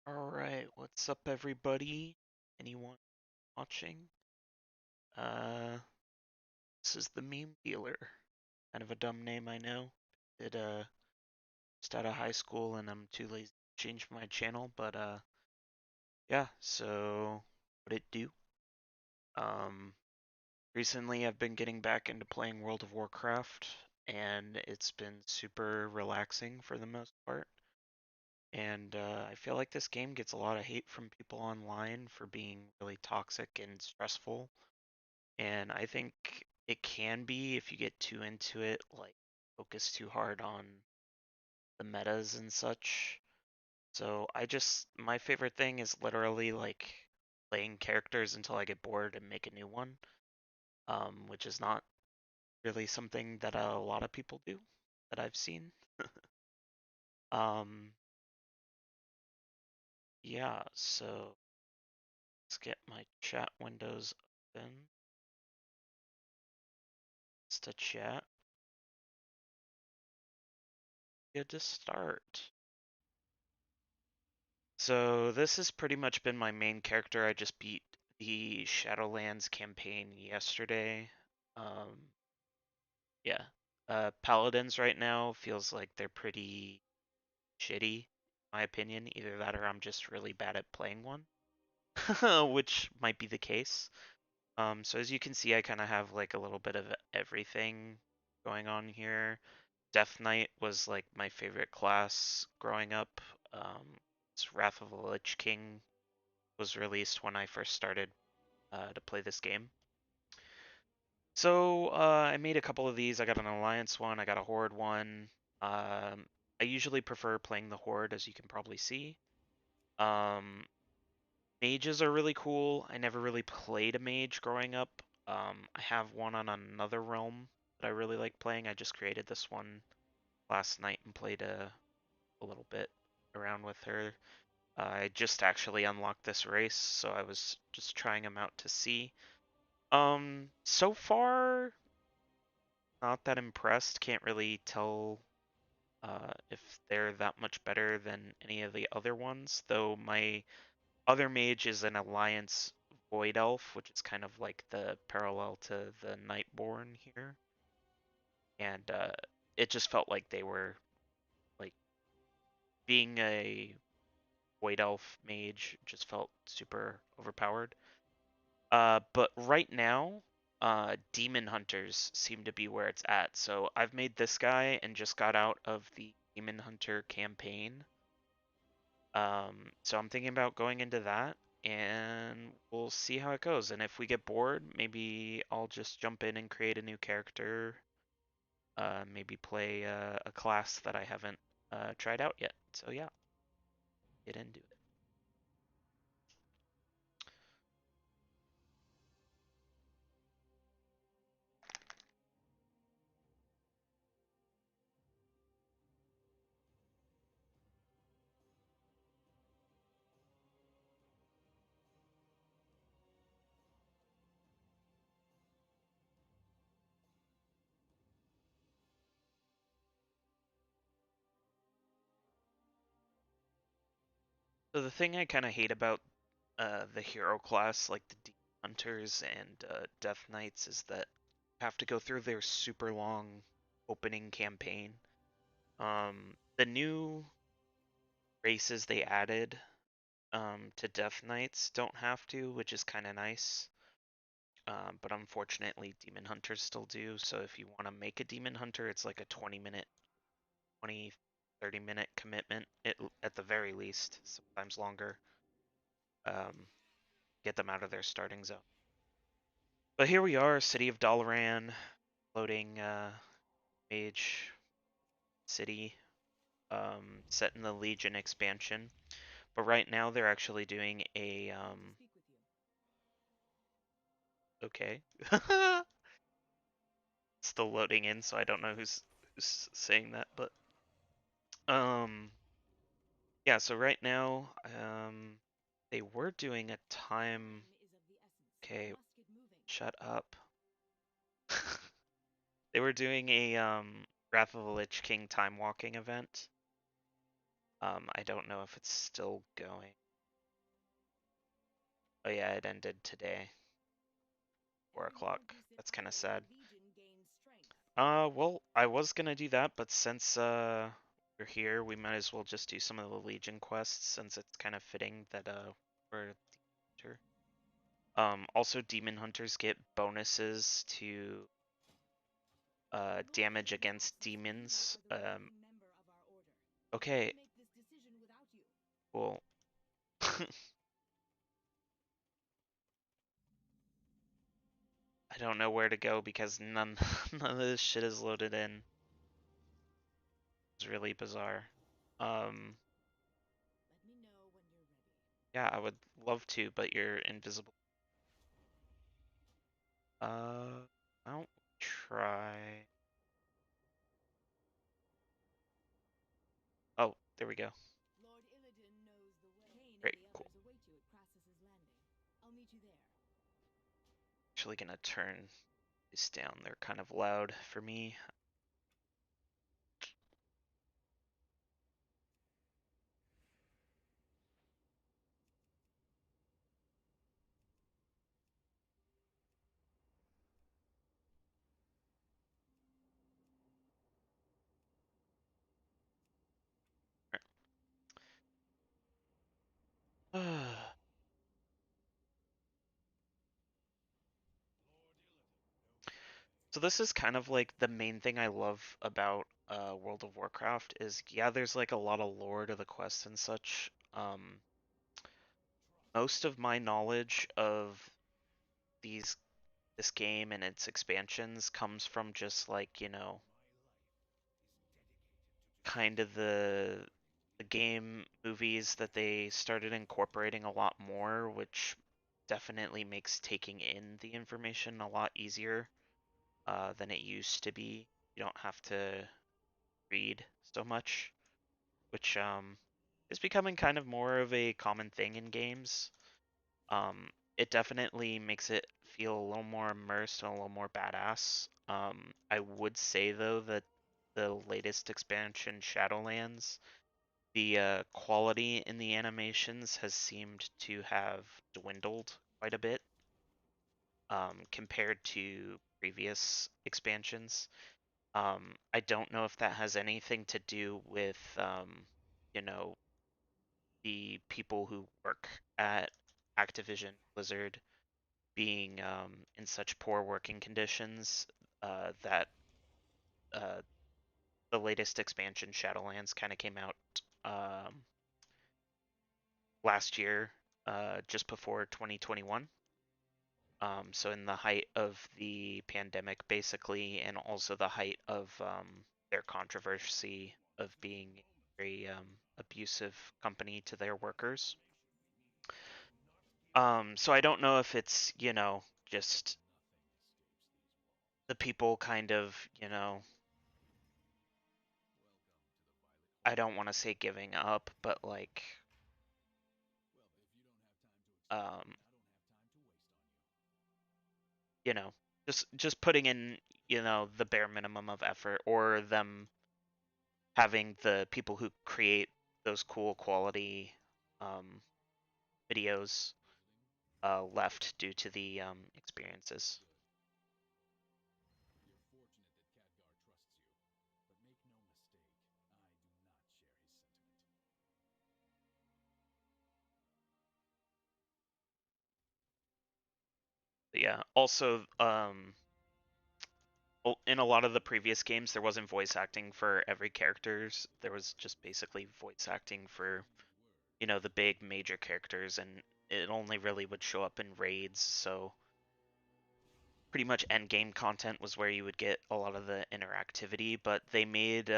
Alright, what's up everybody? Anyone watching? Uh, this is the meme dealer. Kind of a dumb name, I know. Did just out of high school and I'm too lazy to change my channel, but yeah, so what it do? Um, Recently I've been getting back into playing World of Warcraft and it's been super relaxing for the most part. And I feel like this game gets a lot of hate from people online for being really toxic and stressful. And I think it can be if you get too into it, like focus too hard on the metas and such. So my favorite thing is literally like playing characters until I get bored and make a new one, which is not really something that a lot of people do that I've seen. Um, yeah, so let's get my chat windows open. It's to chat. Good to start. So this has pretty much been my main character. I just beat the Shadowlands campaign yesterday. Um, yeah. Paladins right now feels like they're pretty shitty, in my opinion. Either that or I'm just really bad at playing one, which might be the case. So as you can see, I kind of have like a little bit of everything going on here. Death Knight was like my favorite class growing up. Wrath of the Lich King was released when I first started to play this game. So I made a couple of these. I got an Alliance one, I got a Horde one. I usually prefer playing the Horde, as you can probably see. Um, Mages are really cool. I never really played a mage growing up. I have one on another realm that I really like playing. I just created this one last night and played a little bit around with her. I just actually unlocked this race, so I was just trying them out to see. So far, not that impressed. Can't really tell if they're that much better than any of the other ones, though my other mage is an Alliance Void Elf, which is kind of like the parallel to the Nightborn here. And it just felt like they were, like, being a Void Elf mage just felt super overpowered. But right now, Demon Hunters seem to be where it's at. So I've made this guy and just got out of the Demon Hunter campaign. So I'm thinking about going into that and we'll see how it goes. And if we get bored, maybe I'll just jump in and create a new character. Maybe play a class that I haven't tried out yet. So yeah, get into it. So the thing I kind of hate about the hero class, like the Demon Hunters and Death Knights, is that you have to go through their super long opening campaign. The new races they added to Death Knights don't have to, which is kind of nice. But unfortunately, Demon Hunters still do. So if you want to make a Demon Hunter, it's like a 20, 30-minute commitment, at the very least, sometimes longer. Um, get them out of their starting zone. But here we are, City of Dalaran, loading Mage City, set in the Legion expansion. But right now they're actually doing a okay. Still loading in, so I don't know who's saying that, but um yeah, so right now they were doing a time. Okay, shut up. They were doing a Wrath of the Lich King time walking event. I don't know if it's still going. Oh yeah, it ended today, 4 o'clock. That's kind of sad. Well, I was gonna do that, but since we're here, we might as well just do some of the Legion quests since it's kind of fitting that we're the hunter. Also demon hunters get bonuses to damage against demons. Okay, cool. I don't know where to go because none none of this shit is loaded in. It's really bizarre. Um, yeah, I would love to, but you're invisible. Why don't we try? Oh, there we go. Great, cool. Actually gonna turn these down. They're kind of loud for me. So this is kind of like the main thing I love about World of Warcraft is yeah, there's like a lot of lore to the quests and such. Most of my knowledge of these this game and its expansions comes from just like, kind of the game movies that they started incorporating a lot more, which definitely makes taking in the information a lot easier than it used to be. You don't have to read so much, which is becoming kind of more of a common thing in games. It definitely makes it feel a little more immersed and a little more badass. I would say though that the latest expansion, Shadowlands, the quality in the animations has seemed to have dwindled quite a bit compared to previous expansions. I don't know if that has anything to do with, you know, the people who work at Activision Blizzard being in such poor working conditions that uh, the latest expansion, Shadowlands, kind of came out um, last year, just before 2021. So in the height of the pandemic, basically, and also the height of their controversy of being a very abusive company to their workers. So I don't know if it's, just the people kind of, I don't want to say giving up, but like, um, you know, just putting in, the bare minimum of effort, or them having the people who create those cool quality um, videos left due to the experiences. But yeah. Also, in a lot of the previous games, there wasn't voice acting for every characters. There was just basically voice acting for, the big major characters, and it only really would show up in raids. So pretty much end game content was where you would get a lot of the interactivity. But they made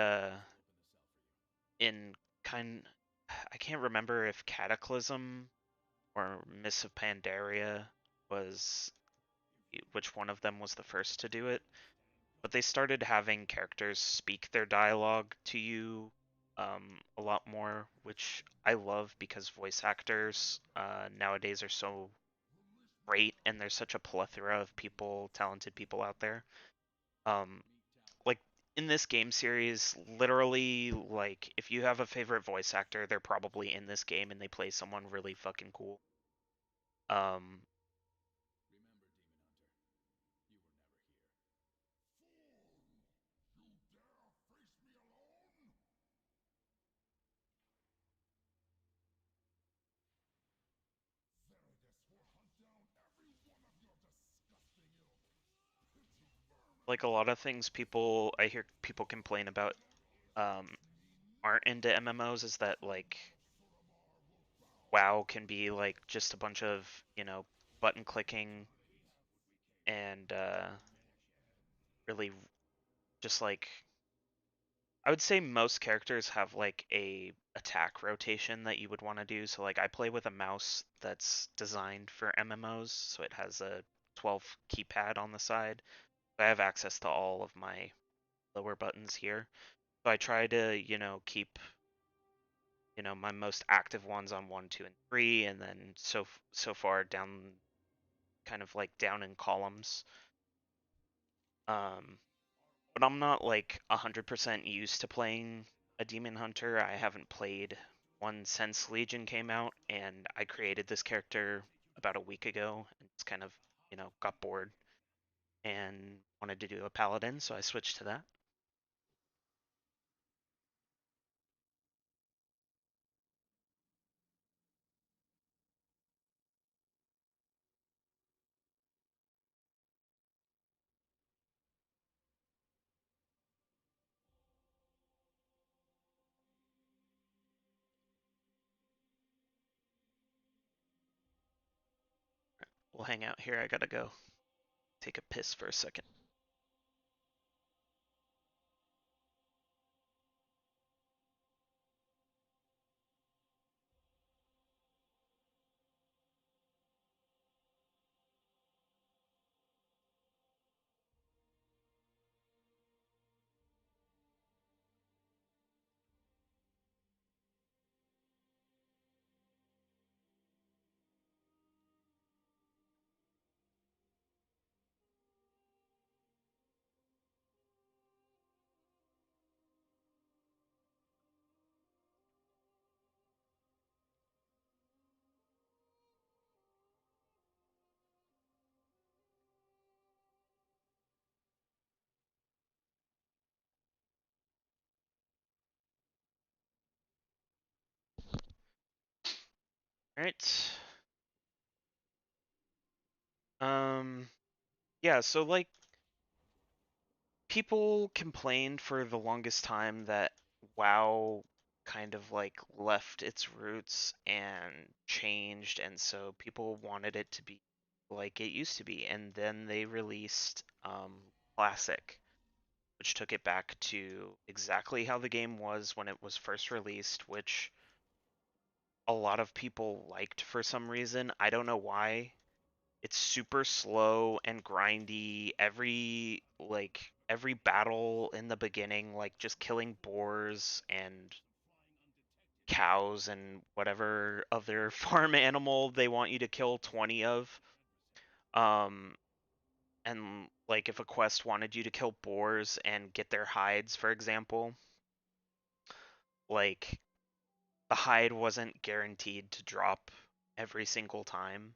in kind, I can't remember if Cataclysm or Miss of Pandaria was which one of them was the first to do it, but they started having characters speak their dialogue to you a lot more, which I love because voice actors nowadays are so great, and there's such a plethora of people, talented people out there. Um, like in this game series, literally, like, if you have a favorite voice actor, they're probably in this game and they play someone really fucking cool. Um, like a lot of things I hear people complain about um aren't into MMOs is that like WoW can be like just a bunch of, button clicking and really just like I would say most characters have like a attack rotation that you would want to do. So like I play with a mouse that's designed for MMOs, so it has a 12 keypad on the side. I have access to all of my lower buttons here. So I try to, keep, my most active ones on 1, 2, and 3, and then so far down kind of like down in columns. Um, but I'm not like 100% used to playing a demon hunter. I haven't played one since Legion came out, and I created this character about a week ago, and it's kind of, got bored and wanted to do a paladin, so I switched to that. We'll hang out here. I gotta go take a piss for a second. All right. Um, yeah, so like people complained for the longest time that WoW kind of like left its roots and changed, and so people wanted it to be like it used to be. And then they released Classic, which took it back to exactly how the game was when it was first released, which a lot of people liked for some reason. I don't know why. It's super slow and grindy. Every battle in the beginning, like just killing boars and cows and whatever other farm animal they want you to kill 20 of. Um and like if a quest wanted you to kill boars and get their hides, for example, like the hide wasn't guaranteed to drop every single time.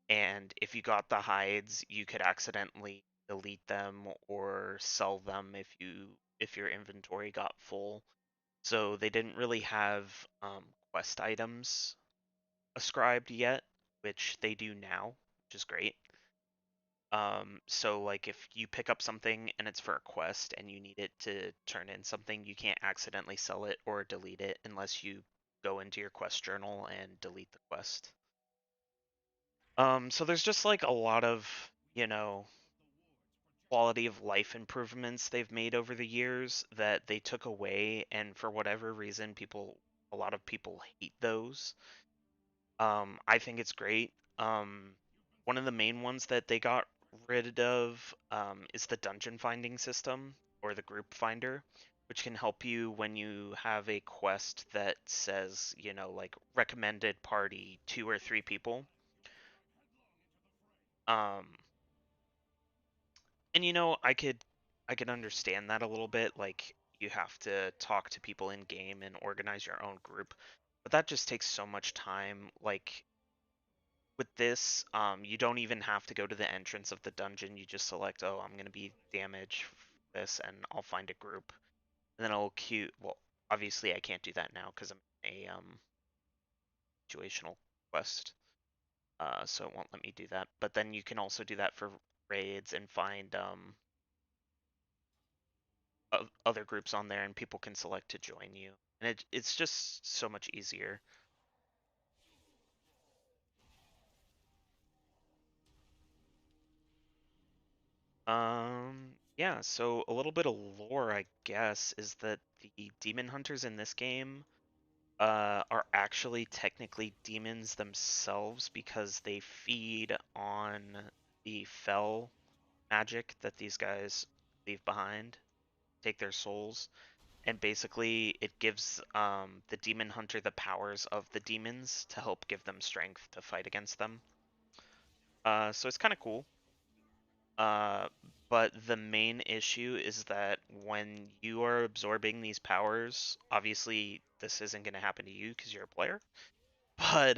And if you got the hides, you could accidentally delete them or sell them if your inventory got full. So they didn't really have quest items ascribed yet, which they do now, which is great. So like if you pick up something and it's for a quest and you need it to turn in something, you can't accidentally sell it or delete it unless you go into your quest journal and delete the quest. So there's just like a lot of, you know, quality of life improvements they've made over the years that they took away, and for whatever reason, a lot of people hate those. I think it's great. One of the main ones that they got rid of is the dungeon finding system or the group finder, which can help you when you have a quest that says, like recommended party 2 or 3 people. Um, and I could I can understand that a little bit. Like you have to talk to people in game and organize your own group, but that just takes so much time. Like with this, you don't even have to go to the entrance of the dungeon. You just select, oh, I'm gonna be damage for this, and I'll find a group, and then I'll queue. Well, obviously I can't do that now because I'm in a situational quest, so it won't let me do that. But then you can also do that for raids and find other groups on there, and people can select to join you, and it's just so much easier. Yeah, so a little bit of lore, I guess, is that the demon hunters in this game are actually technically demons themselves because they feed on the fell magic that these guys leave behind, take their souls, and basically it gives the demon hunter the powers of the demons to help give them strength to fight against them. So it's kind of cool. Uh, but the main issue is that when you are absorbing these powers, obviously this isn't going to happen to you because you're a player. But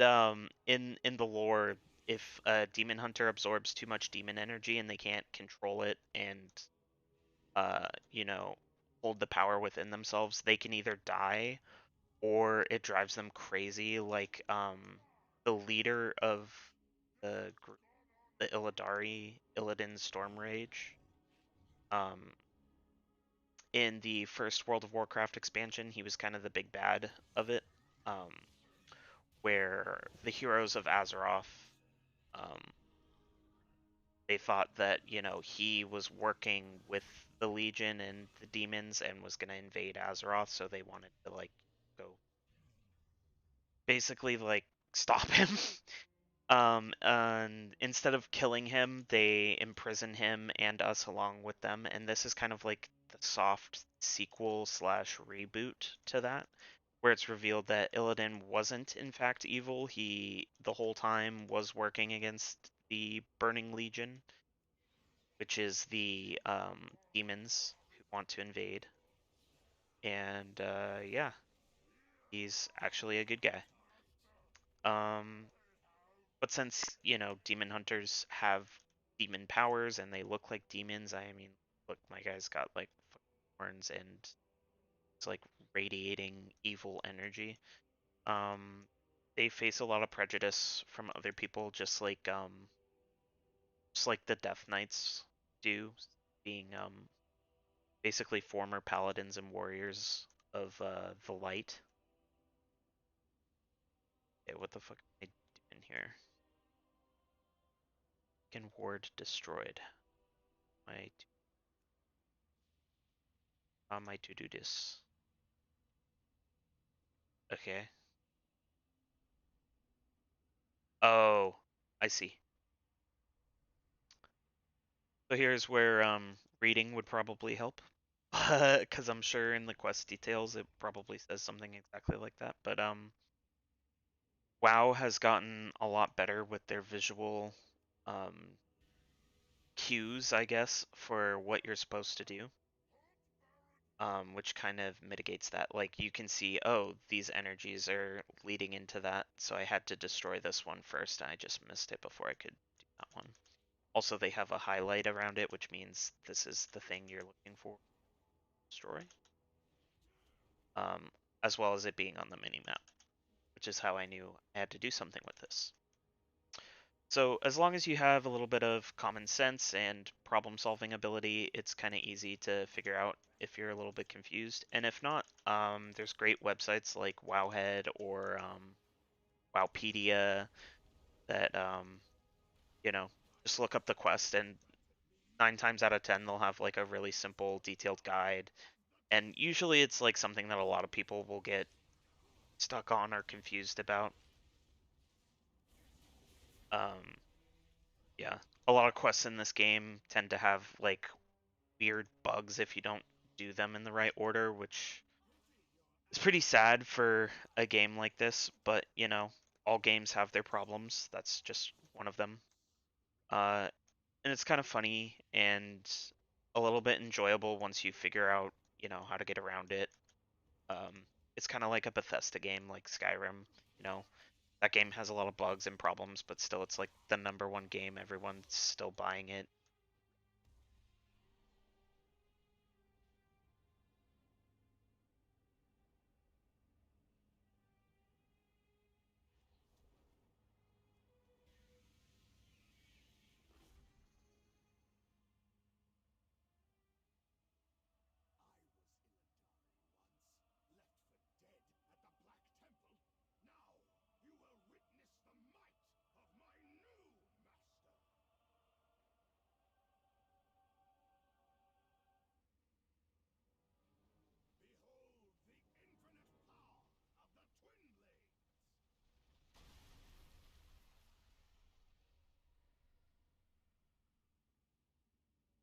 in the lore, if a demon hunter absorbs too much demon energy and they can't control it and you know, hold the power within themselves, they can either die or it drives them crazy. Like the leader of the group, the Illidari, Illidan Storm Rage, um, in the first World of Warcraft expansion, he was kind of the big bad of it, um, where the heroes of Azeroth, um, they thought that he was working with the Legion and the demons and was going to invade Azeroth, so they wanted to like go basically like stop him. And instead of killing him, they imprison him and us along with them. And this is kind of like the soft sequel slash reboot to that, where it's revealed that Illidan wasn't in fact evil. He the whole time was working against the Burning Legion, which is the demons who want to invade. And yeah, he's actually a good guy. Um, But since, demon hunters have demon powers and they look like demons, I mean, look, my guy's got like horns and it's like radiating evil energy. Um, they face a lot of prejudice from other people, just like the Death Knights do, being basically former paladins and warriors of the light. Okay, what the fuck am I doing here? Can ward destroyed. My my to do this. Okay. Oh, I see. So here's where reading would probably help. Because I'm sure in the quest details it probably says something exactly like that. But WoW has gotten a lot better with their visual um, cues, I guess, for what you're supposed to do, which kind of mitigates that. Like you can see, oh, these energies are leading into that, so I had to destroy this one first, and I just missed it before I could do that one. Also, they have a highlight around it, which means this is the thing you're looking for to destroy, um, as well as it being on the minimap, which is how I knew I had to do something with this. So as long as you have a little bit of common sense and problem-solving ability, it's kind of easy to figure out if you're a little bit confused. And if not, there's great websites like Wowhead or Wowpedia that you know just look up the quest, and 9 times out of 10 they'll have like a really simple, detailed guide. And usually it's like something that a lot of people will get stuck on or confused about. Um, yeah, a lot of quests in this game tend to have like weird bugs if you don't do them in the right order, which is pretty sad for a game like this. But all games have their problems. That's just one of them. And it's kind of funny and a little bit enjoyable once you figure out, how to get around it. Um, it's kind of like a Bethesda game like Skyrim, you know. That game has a lot of bugs and problems, but still it's like the number one game. Everyone's still buying it.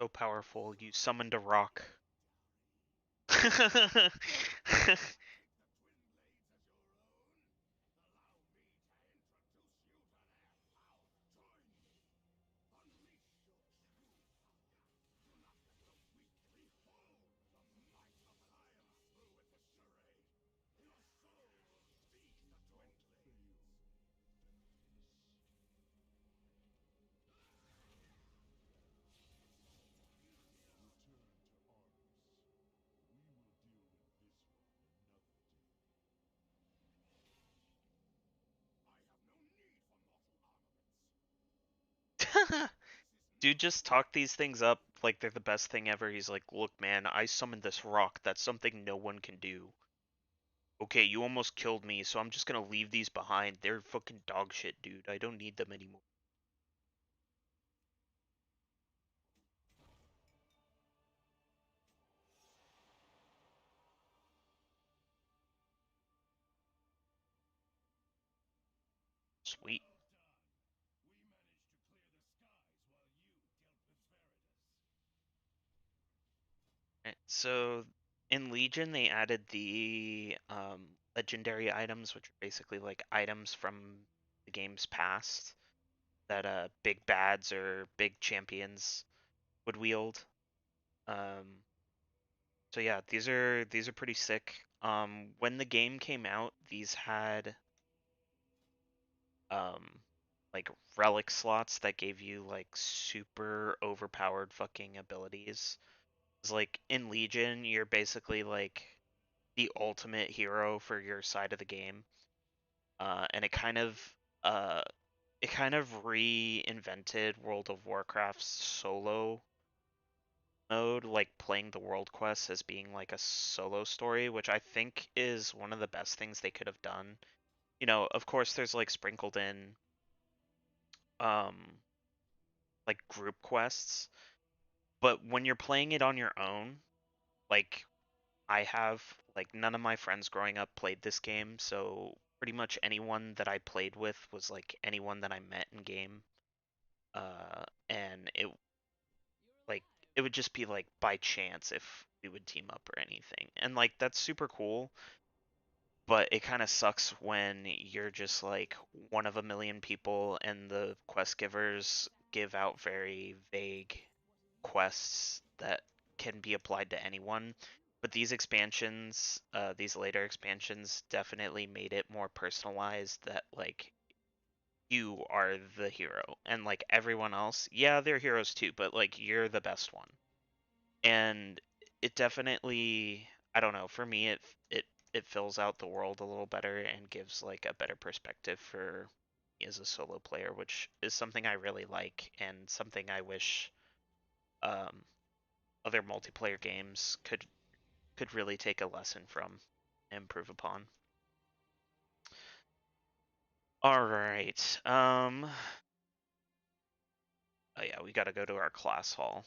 So powerful, you summoned a rock. Dude just talked these things up like they're the best thing ever. He's like, look, man, I summoned this rock. That's something no one can do. Okay, you almost killed me, so I'm just gonna leave these behind. They're fucking dog shit, dude. I don't need them anymore. Sweet. So in Legion, they added the legendary items, which are basically like items from the game's past that big bads or big champions would wield. Um, so yeah, these are pretty sick. When the game came out, these had um like relic slots that gave you like super overpowered fucking abilities. It's like in Legion, you're basically like the ultimate hero for your side of the game. And uh it kind of reinvented World of Warcraft's solo mode, like playing the world quests as being like a solo story, which I think is one of the best things they could have done. Of course there's like sprinkled in um like group quests, but when you're playing it on your own, like I have, like none of my friends growing up played this game, so pretty much anyone that I played with was like anyone that I met in game. And like it would just be like by chance if we would team up or anything. And like that's super cool, but it kind of sucks when you're just like one of a million people and the quest givers give out very vague quests that can be applied to anyone. But these expansions, these later expansions, definitely made it more personalized. That like you are the hero, and like everyone else, yeah, they're heroes too, but like you're the best one. And it definitely, I don't know, for me, it fills out the world a little better and gives like a better perspective for me as a solo player, which is something I really like and something I wish um, other multiplayer games could really take a lesson from and improve upon. All right. Oh yeah, we got to go to our class hall.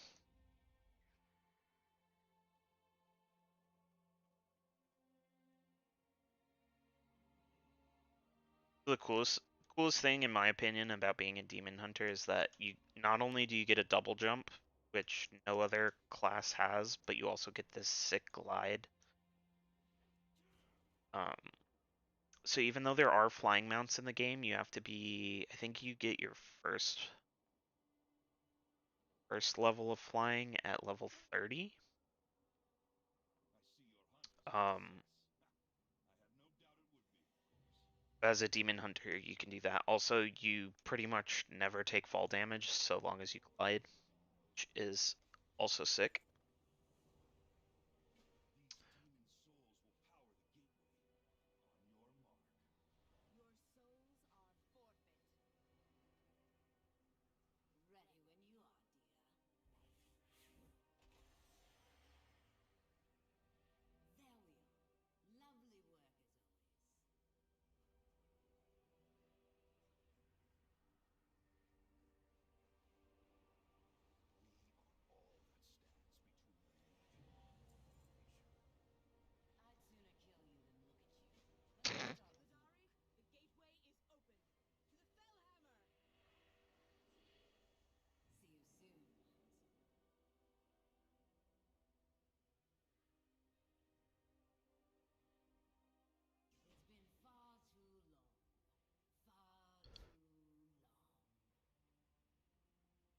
The coolest thing in my opinion about being a demon hunter is that you not only do you get a double jump, which no other class has, but you also get this sick glide. Um, so even though there are flying mounts in the game, you have to be, I think you get your first level of flying at level 30. Um, as a demon hunter, you can do that. Also, you pretty much never take fall damage so long as you glide, which is also sick.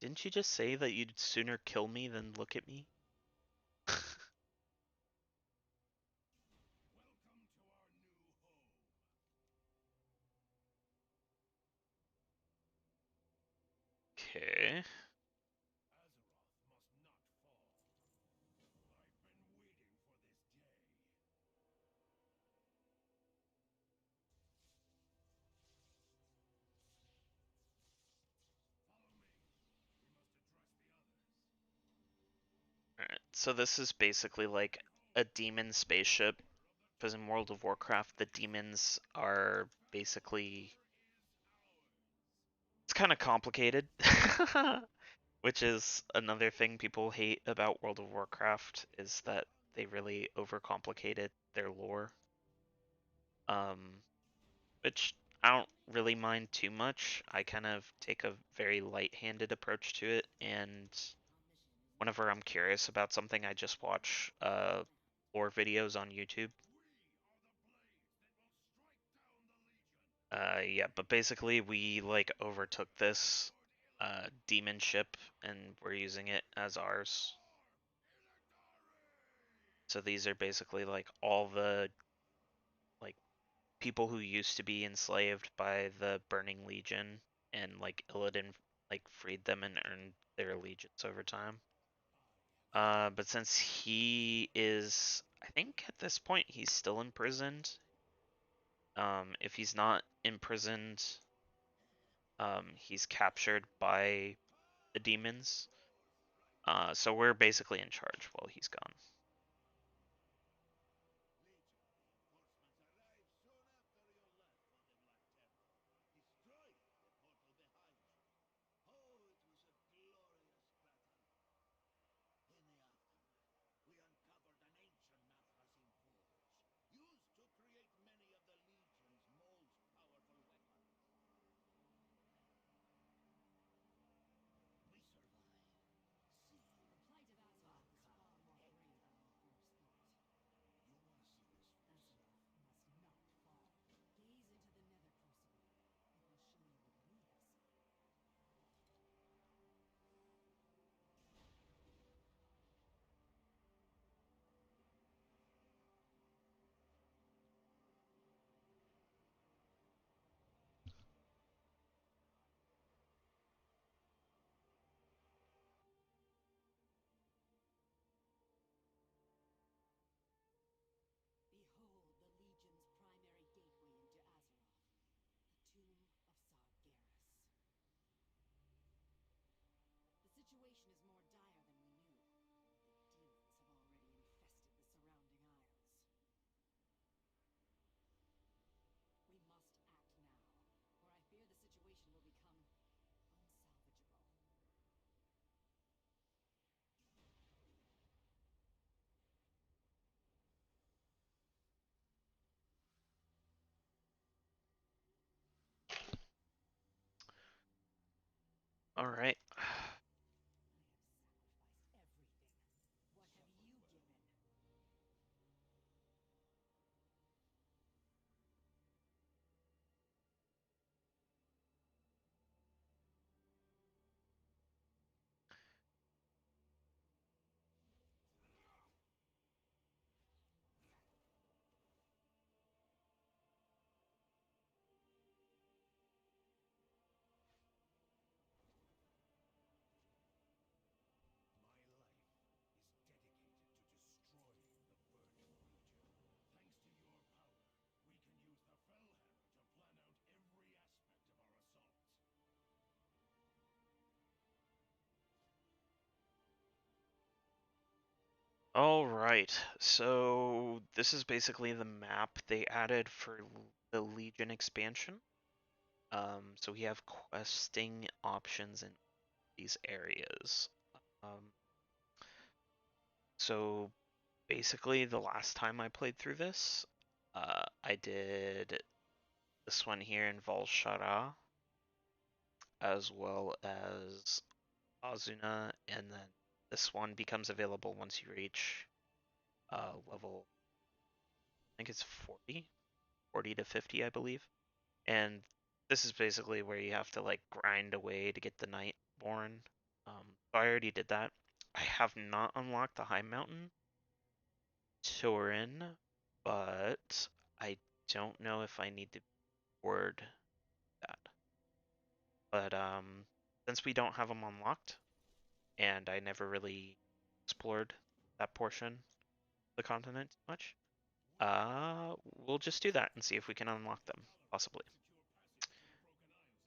Didn't you just say that you'd sooner kill me than look at me? Okay. Alright, so this is basically like a demon spaceship, because in World of Warcraft, the demons are basically... It's kind of complicated, which is another thing people hate about World of Warcraft, is that they really overcomplicated their lore. Which I don't really mind too much. I kind of take a very light-handed approach to it, and whenever I'm curious about something, I just watch lore videos on YouTube. Yeah, but basically we like overtook this demon ship and we're using it as ours. So these are basically like all the like people who used to be enslaved by the Burning Legion, and like Illidan like freed them and earned their allegiance over time. But since he is, I think at this point he's still imprisoned. If he's not imprisoned, he's captured by the demons. So we're basically in charge while he's gone. All right. All right, so this is basically the map they added for the Legion expansion. So we have questing options in these areas. Um, so basically, the last time I played through this, I did this one here in Valshara, as well as Azuna, and then this one becomes available once you reach level, I think it's 40, 40 to 50, I believe. And this is basically where you have to like grind away to get the Nightborn. So I already did that. I have not unlocked the High Mountain Turin, but I don't know if I need to board that. But since we don't have them unlocked, and I never really explored that portion of the continent too much, we'll just do that and see if we can unlock them, possibly.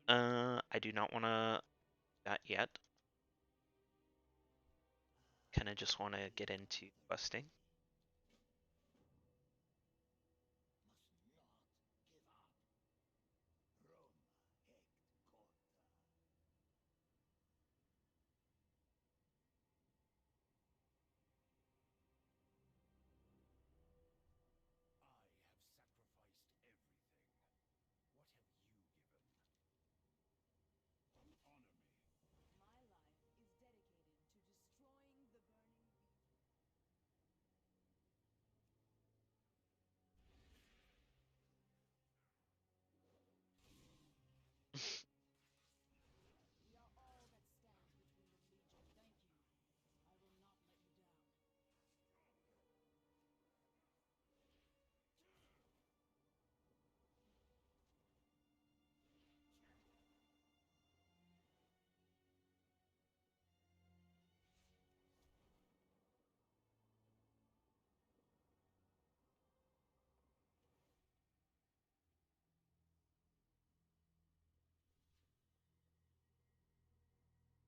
I do not want to do that yet. Kind of just want to get into questing.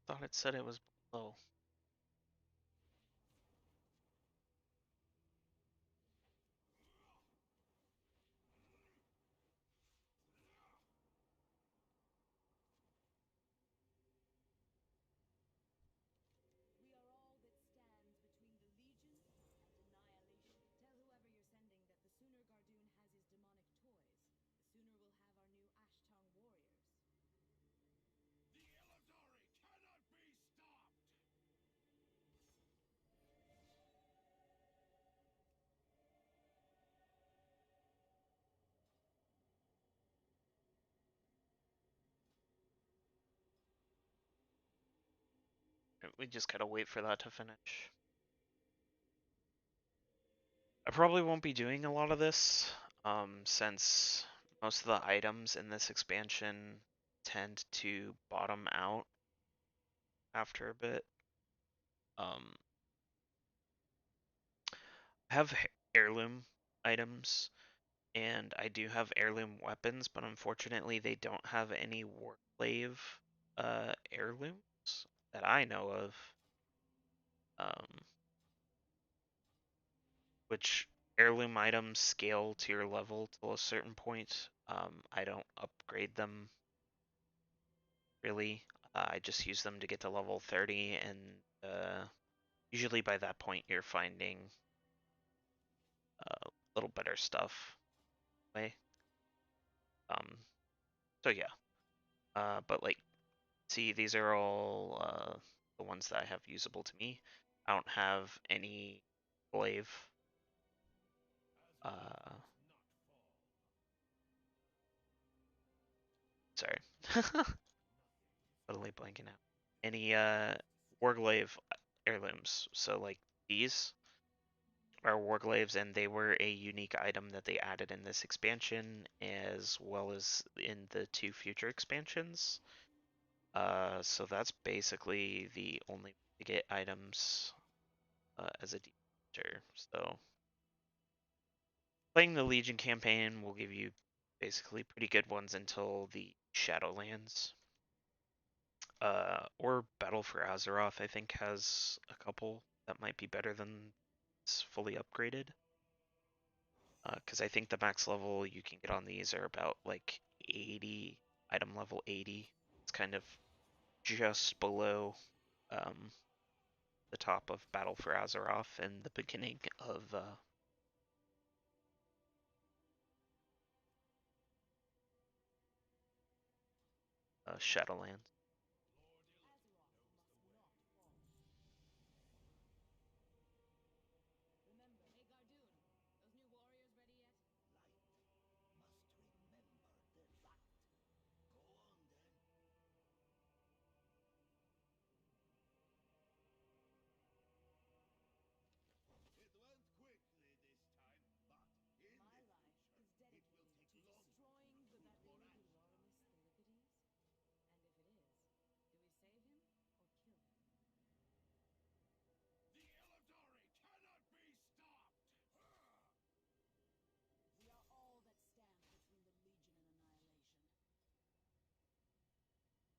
Thought it said it was below. We just gotta wait for that to finish. I probably won't be doing a lot of this, since most of the items in this expansion tend to bottom out after a bit. Um, I have heirloom items, and I do have heirloom weapons, but unfortunately they don't have any warclave heirlooms that I know of. Um, which heirloom items scale to your level till a certain point. I don't upgrade them really. I just use them to get to level 30, and usually by that point you're finding a little better stuff. Way. Um, so yeah. But like, see, these are all the ones that I have usable to me. I don't have any glaive. Uh, sorry. Totally blanking out. Any Warglaive heirlooms. So like these are Warglaives, and they were a unique item that they added in this expansion, as well as in the two future expansions. So that's basically the only way to get items as a defender. So playing the Legion campaign will give you basically pretty good ones until the Shadowlands. Or Battle for Azeroth, I think, has a couple that might be better than it's fully upgraded. Because I think the max level you can get on these are about like 80, item level 80. It's kind of just below um, the top of Battle for Azeroth and the beginning of Shadowlands.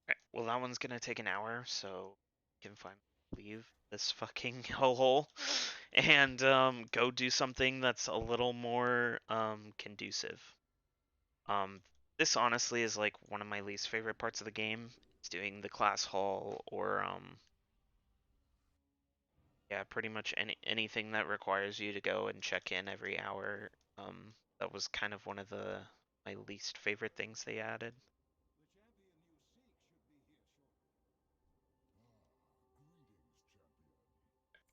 Right, well, that one's gonna take an hour, so you can finally leave this fucking hellhole and go do something that's a little more conducive. Um, this honestly is like one of my least favorite parts of the game. It's doing the class hall or yeah, pretty much anything that requires you to go and check in every hour. That was kind of one of my least favorite things they added.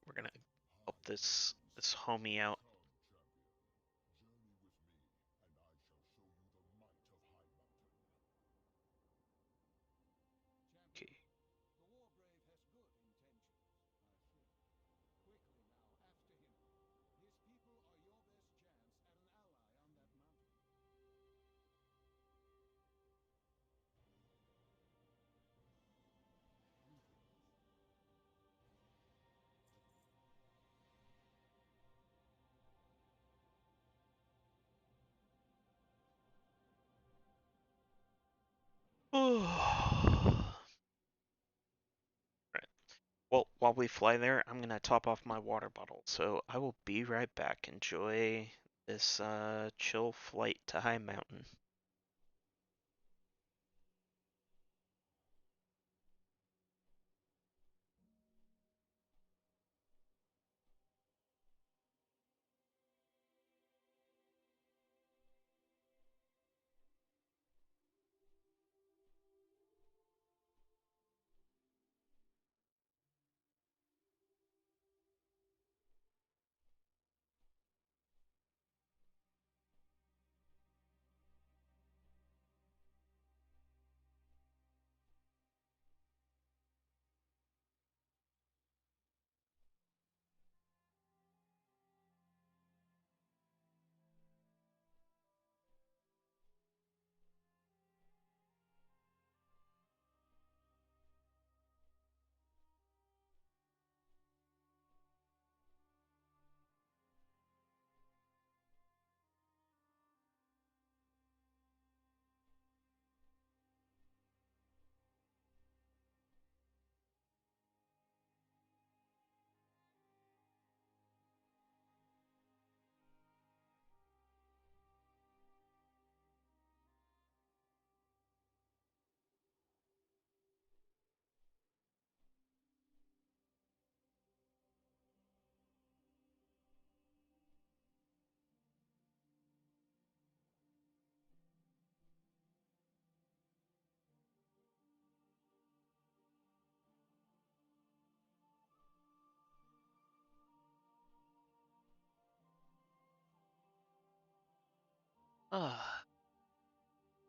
We're gonna help this homie out. Okay. Right. Well, while we fly there, I'm gonna top off my water bottle. So I will be right back. Enjoy this chill flight to High Mountain.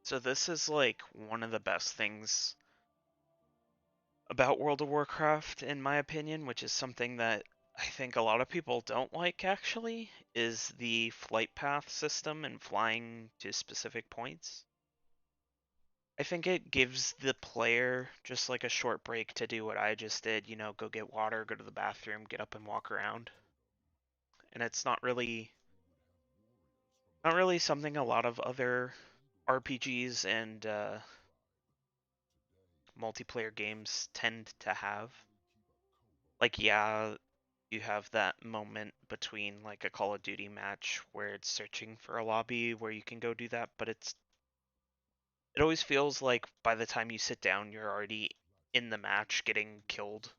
So this is like one of the best things about World of Warcraft, in my opinion, which is something that I think a lot of people don't like actually, is the flight path system and flying to specific points. I think it gives the player just like a short break to do what I just did, go get water, go to the bathroom, get up and walk around. And it's not really something a lot of other RPGs and multiplayer games tend to have. Like, yeah, you have that moment between like a Call of Duty match where it's searching for a lobby where you can go do that, but it always feels like by the time you sit down, you're already in the match getting killed.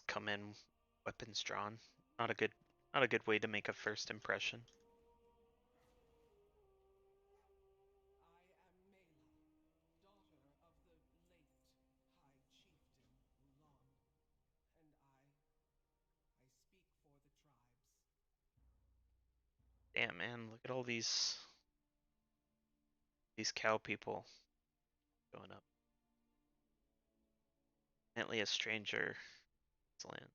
Come in, weapons drawn. Not a good, not a good way to make a first impression. Damn, man, look at all these cow people going up. Apparently a stranger land.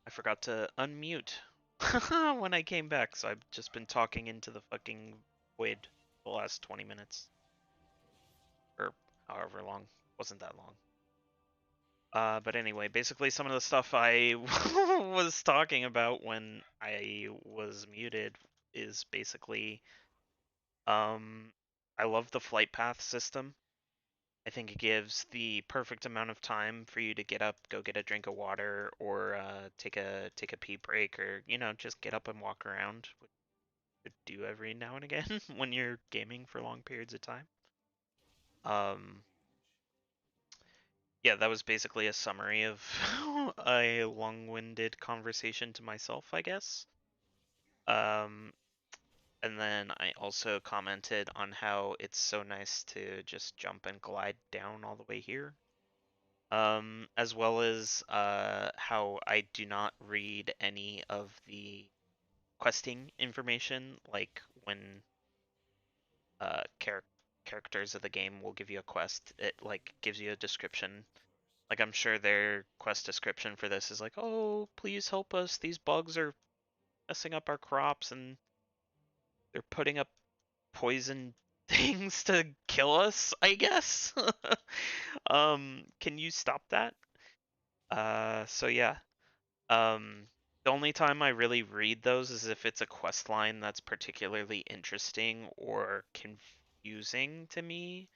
I forgot to unmute when I came back, so I've just been talking into the fucking void the last 20 minutes. Or however long. Wasn't that long. But anyway, basically some of the stuff I was talking about when I was muted is basically, um, I love the flight path system. I think it gives the perfect amount of time for you to get up, go get a drink of water, or take a pee break, or just get up and walk around, which you do every now and again when you're gaming for long periods of time. Um, yeah, that was basically a summary of a long-winded conversation to myself, I guess. Um, and then I also commented on how it's so nice to just jump and glide down all the way here. As well as how I do not read any of the questing information, like when characters of the game will give you a quest, it like gives you a description. Like I'm sure their quest description for this is like, "Oh, please help us. These bugs are messing up our crops and they're putting up poison things to kill us, I guess." Can you stop that? So yeah. The only time I really read those is if it's a quest line that's particularly interesting or confusing to me.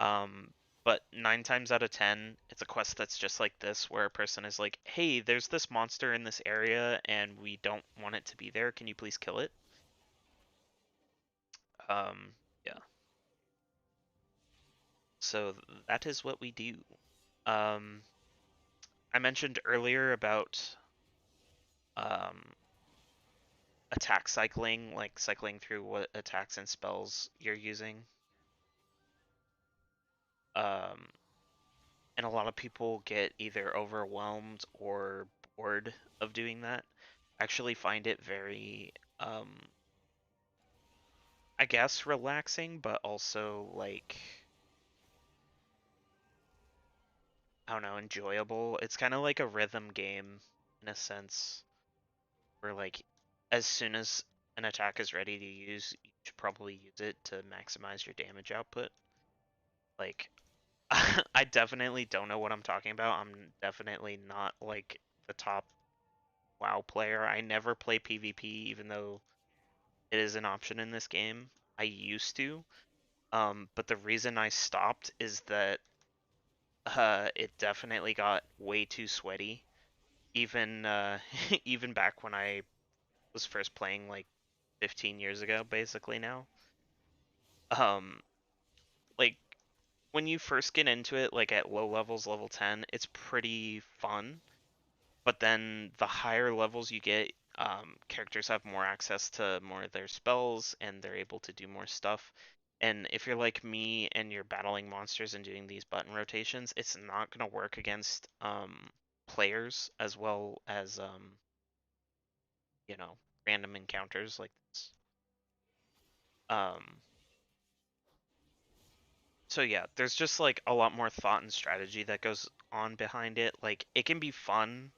Um, but 9 times out of 10, it's a quest that's just like this, where a person is like, "Hey, there's this monster in this area, and we don't want it to be there. Can you please kill it?" Yeah. So that is what we do. Um, I mentioned earlier about um attack cycling, like cycling through what attacks and spells you're using. Um, and a lot of people get either overwhelmed or bored of doing that. I actually find it very, I guess, relaxing, but also like, I don't know, enjoyable. It's kind of like a rhythm game in a sense, where like as soon as an attack is ready to use, you should probably use it to maximize your damage output. Like, I definitely don't know what I'm talking about. I'm definitely not like the top WoW player. I never play PvP, even though it is an option in this game. I used to, but the reason I stopped is that it definitely got way too sweaty. Even even back when I was first playing like 15 years ago, basically now. Um, like when you first get into it, like at low levels, level 10, it's pretty fun. But then the higher levels you get, characters have more access to more of their spells and they're able to do more stuff. And if you're like me and you're battling monsters and doing these button rotations, it's not going to work against players as well as you know, random encounters like this. Um, so yeah, there's just like a lot more thought and strategy that goes on behind it. Like it can be fun,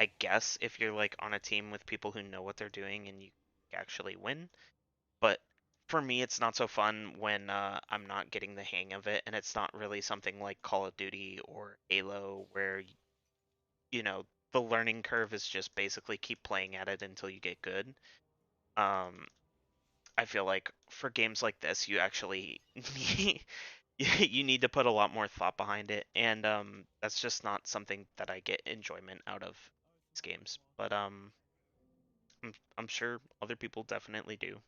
I guess, if you're like on a team with people who know what they're doing and you actually win. But for me, it's not so fun when I'm not getting the hang of it, and it's not really something like Call of Duty or Halo where you know the learning curve is just basically keep playing at it until you get good. Um, I feel like for games like this, you actually you need to put a lot more thought behind it, and that's just not something that I get enjoyment out of these games. But I'm sure other people definitely do.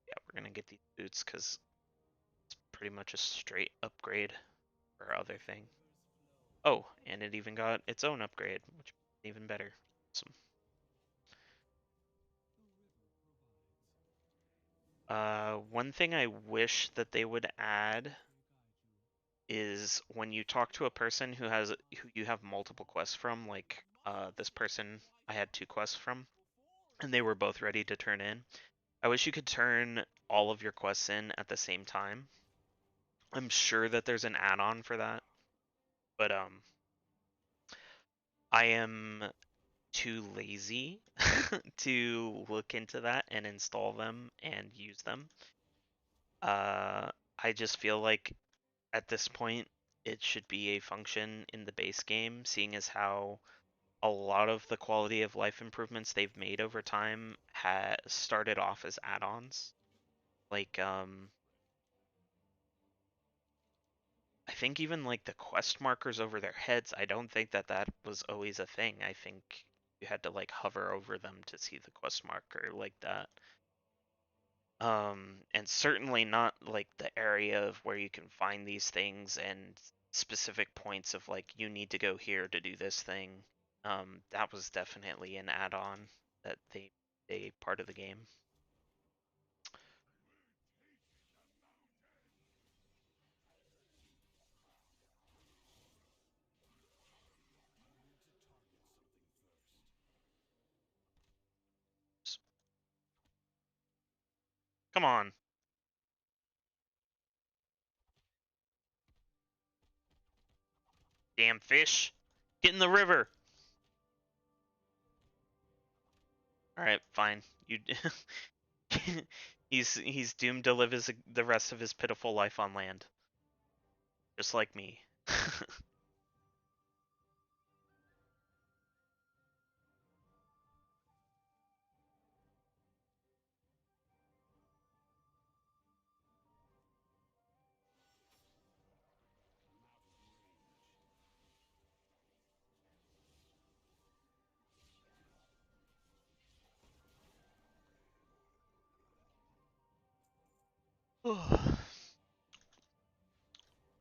Yeah, we're gonna get these boots because it's pretty much a straight upgrade for our other thing. Oh, and it even got its own upgrade, which is even better. Awesome. One thing I wish that they would add is when you talk to a person who you have multiple quests from, like this person I had two quests from, and they were both ready to turn in. I wish you could turn all of your quests in at the same time. I'm sure that there's an add-on for that, but I am too lazy to look into that and install them and use them. Uh, I just feel like at this point it should be a function in the base game, seeing as how a lot of the quality of life improvements they've made over time has started off as add-ons. Like I think even like the quest markers over their heads, I don't think that that was always a thing. I think you had to like hover over them to see the quest marker like that. And certainly not like the area of where you can find these things and specific points of like you need to go here to do this thing. That was definitely an add-on that they part of the game. Come on, damn fish, get in the river. All right, fine. You he's doomed to live the rest of his pitiful life on land, just like me.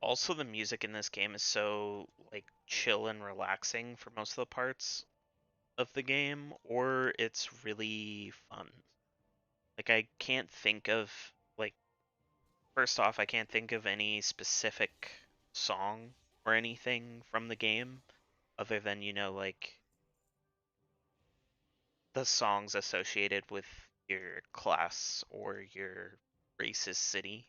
Also, the music in this game is so like chill and relaxing for most of the parts of the game, or it's really fun. Like I can't think of like First off, I can't think of any specific song or anything from the game other than, like the songs associated with your class or your race's city,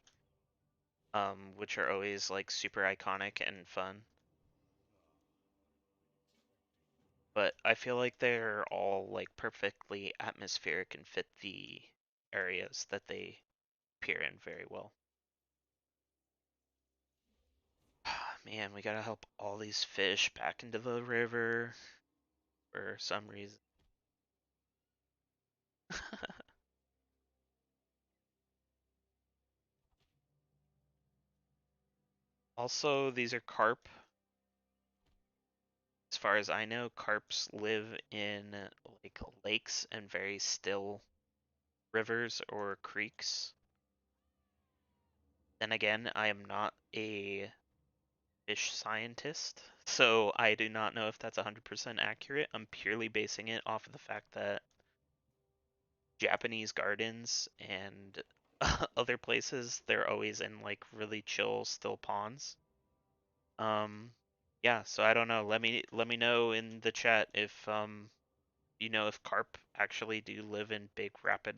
which are always like super iconic and fun. But I feel like they're all like perfectly atmospheric and fit the areas that they appear in very well. Man, we gotta help all these fish back into the river for some reason. Also, these are carp. As far as I know, carps live in like lakes and very still rivers or creeks. Then again, I am not a fish scientist, so I do not know if that's 100% accurate. I'm purely basing it off of the fact that Japanese gardens and other places, they're always in like really chill, still ponds. Um, yeah, so I don't know. Let me know in the chat if if carp actually do live in big rapid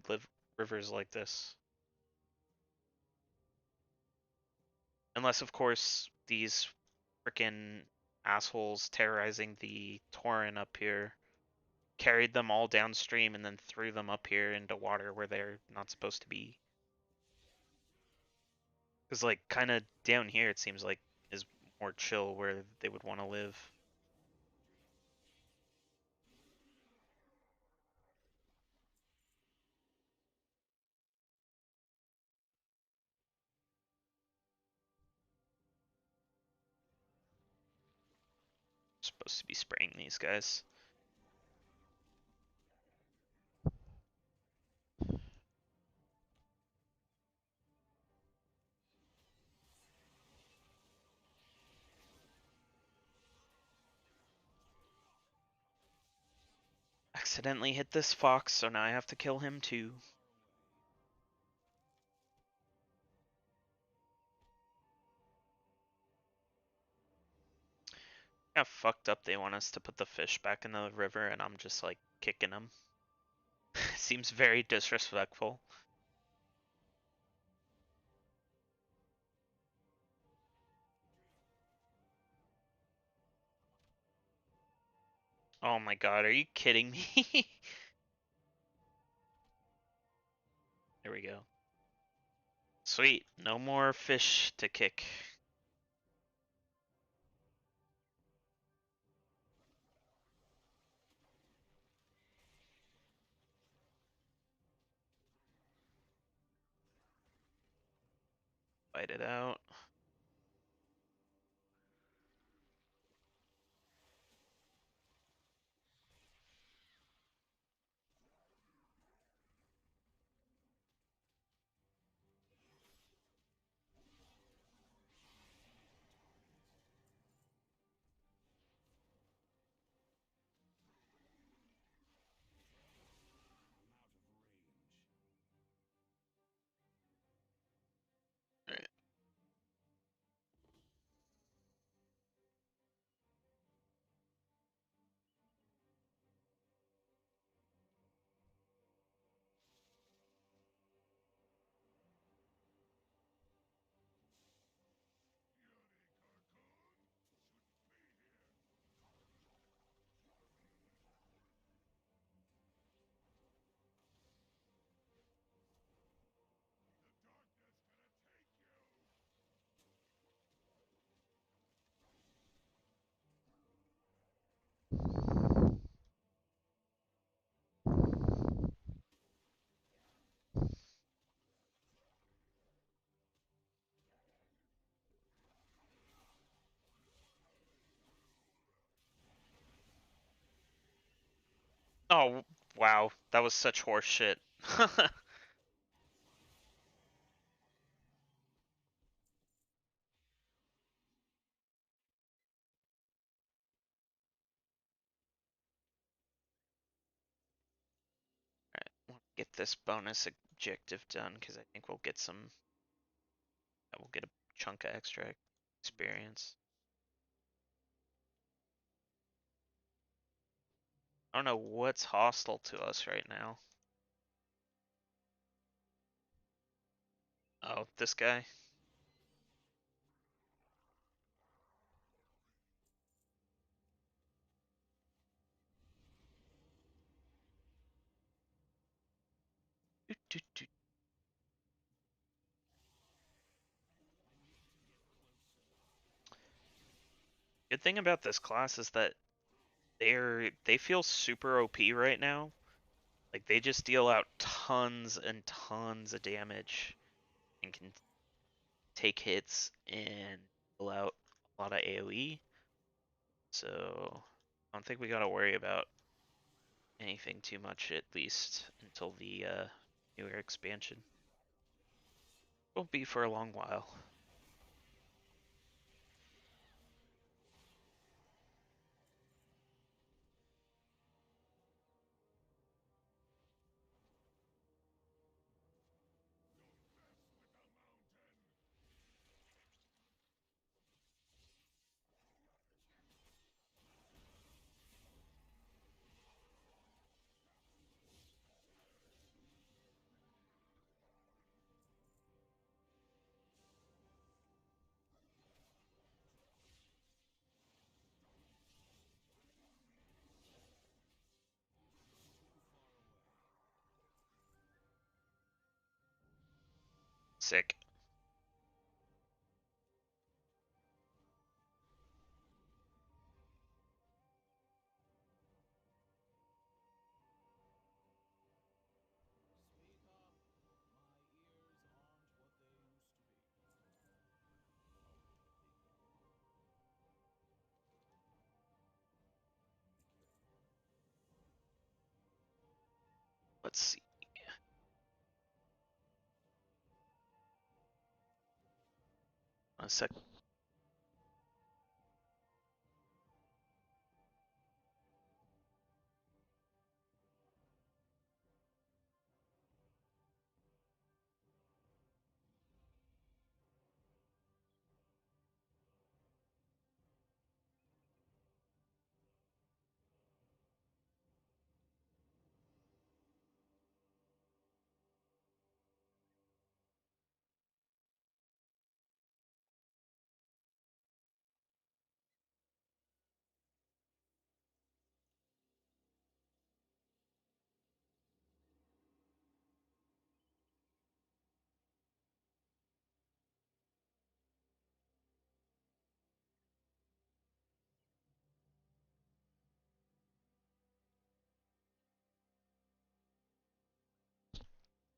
rivers like this. Unless of course these frickin' assholes terrorizing the Torrent up here carried them all downstream and then threw them up here into water where they're not supposed to be. Because like kind of down here it seems like is more chill where they would want to live. Supposed to be spraying these guys. Accidentally hit this fox, so now I have to kill him too. How fucked up they want us to put the fish back in the river and I'm just like kicking them. Seems very disrespectful. Oh my god, are you kidding me? There we go. Sweet, no more fish to kick. Fight it out. Alright. Oh, wow. That was such horse shit. Alright, we'll get this bonus objective done because I think we'll get some chunk of extra experience. I don't know what's hostile to us right now. Oh, this guy. Doot, doot, doot. Good thing about this class is that they feel super OP right now. Like they just deal out tons and tons of damage and can take hits and deal out a lot of AoE. So I don't think we gotta worry about anything too much, at least until the newer expansion. Won't be for a long while. Sick. Let's see. A sec.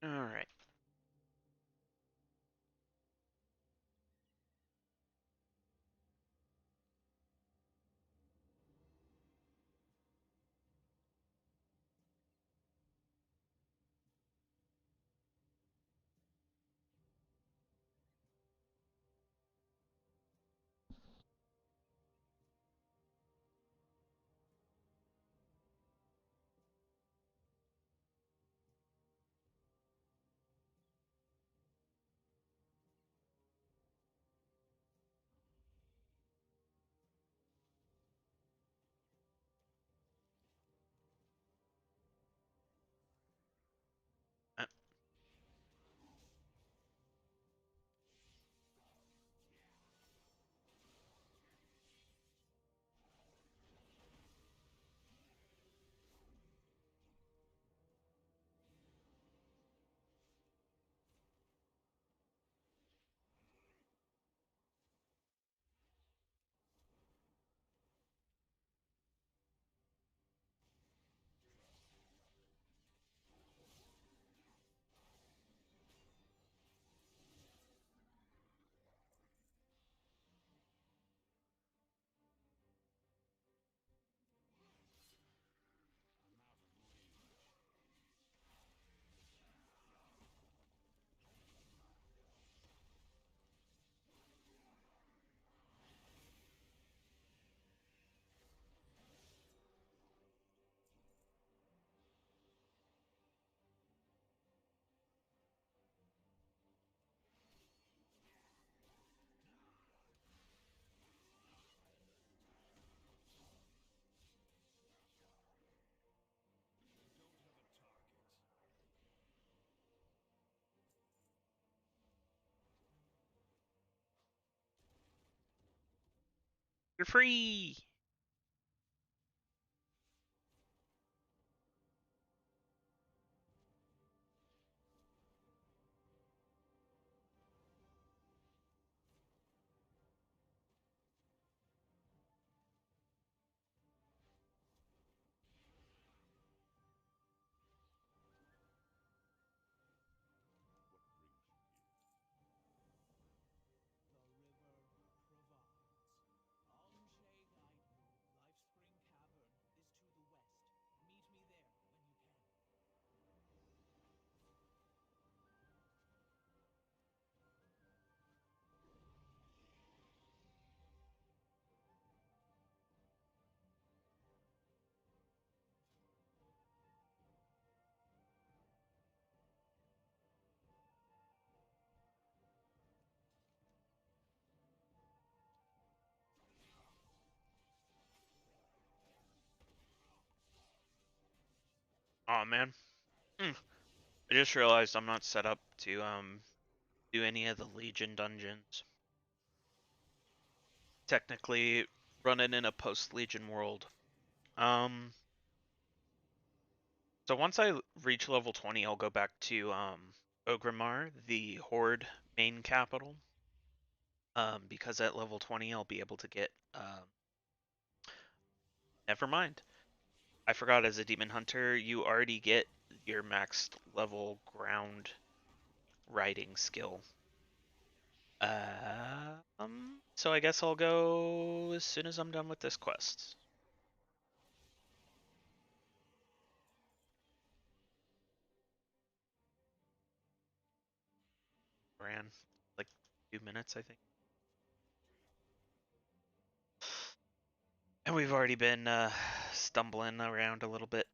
All right. You're free! Aw, man. I just realized I'm not set up to do any of the Legion dungeons. Technically running in a post-Legion world. So once I reach level 20, I'll go back to Ogrimmar, the Horde main capital. Because at level 20 I'll be able to get never mind. I forgot, as a demon hunter, you already get your maxed level ground riding skill. So I guess I'll go as soon as I'm done with this quest. Ran like 2 minutes, I think. And we've already been stumbling around a little bit.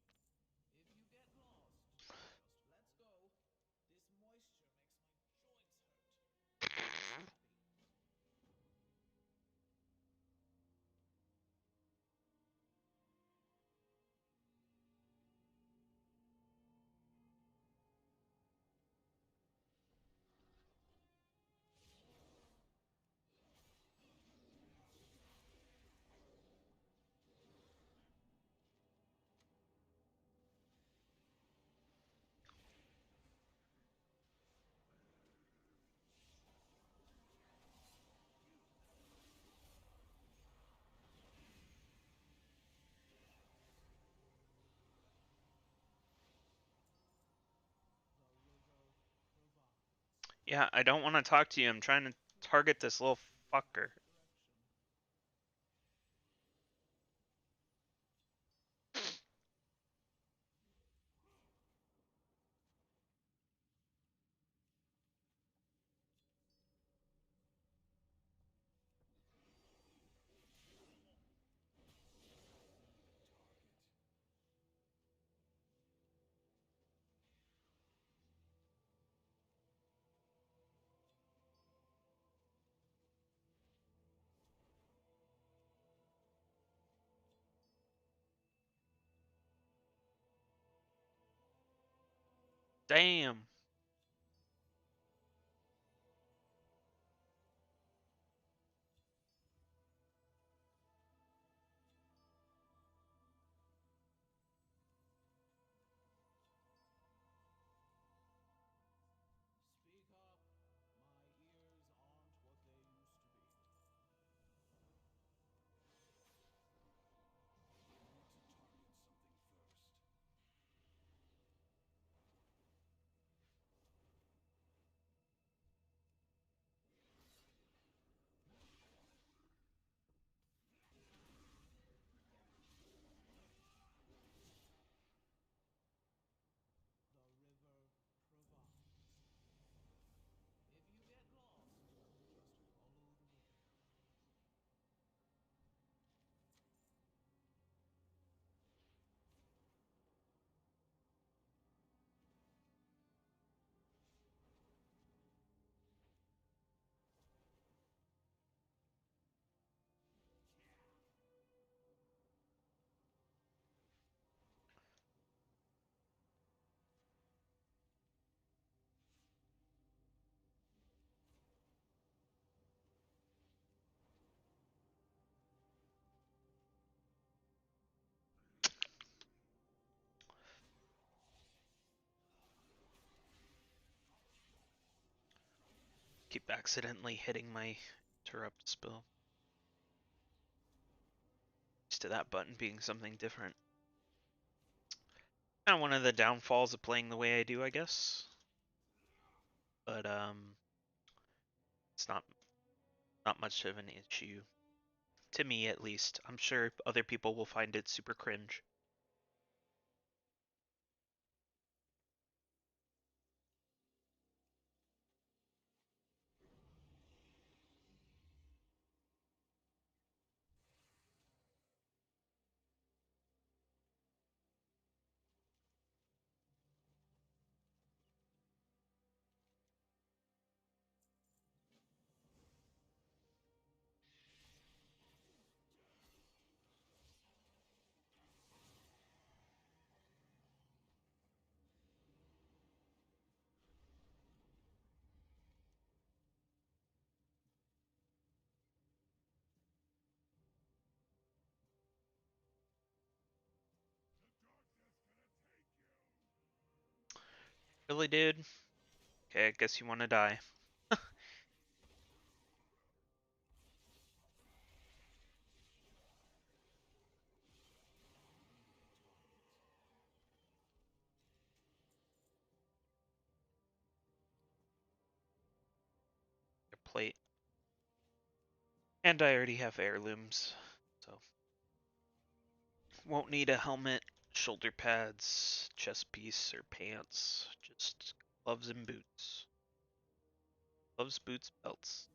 Yeah, I don't want to talk to you. I'm trying to target this little fucker. Damn. keep accidentally hitting my interrupt spell. Used to that button being something different. Kind of one of the downfalls of playing the way I do, I guess. But it's not much of an issue. To me, at least. I'm sure other people will find it super cringe. Really, dude? Okay, I guess you want to die. Your plate. And I already have heirlooms, so won't need a helmet, shoulder pads, chest piece, or pants. Just gloves and boots. Gloves, boots, belts.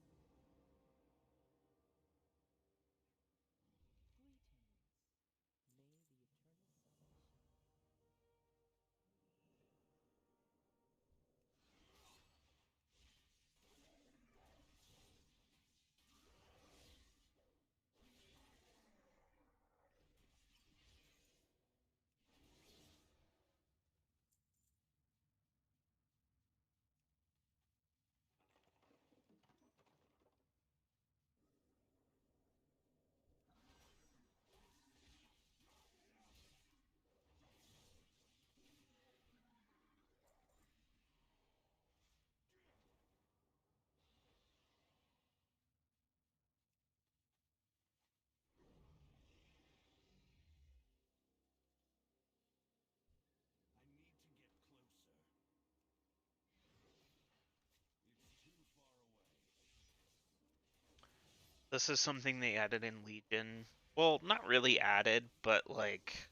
This is something they added in Legion. Well, not really added, but like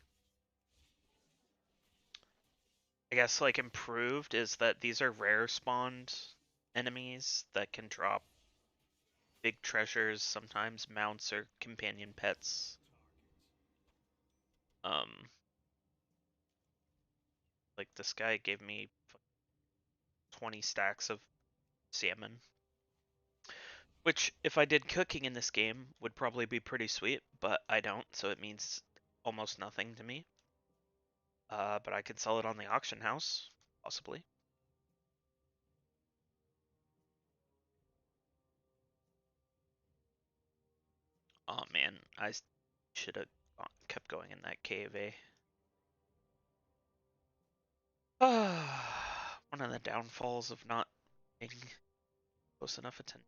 I guess like improved is that these are rare spawned enemies that can drop big treasures, sometimes mounts or companion pets. Um, like this guy gave me 20 stacks of salmon, which if I did cooking in this game would probably be pretty sweet, but I don't, so it means almost nothing to me. But I could sell it on the auction house, possibly. Oh man, I should have kept going in that cave, eh? One of the downfalls of not paying close enough attention.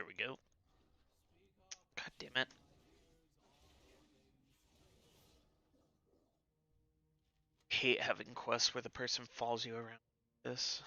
There we go. God damn it. Hate having quests where the person follows you around this.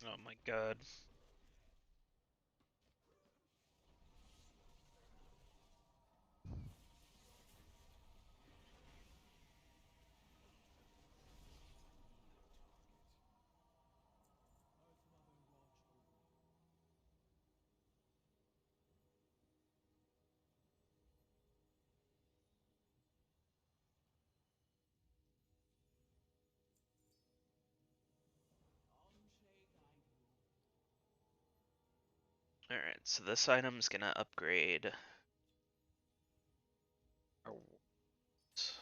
Oh my god. Alright, so this item's gonna upgrade our wards.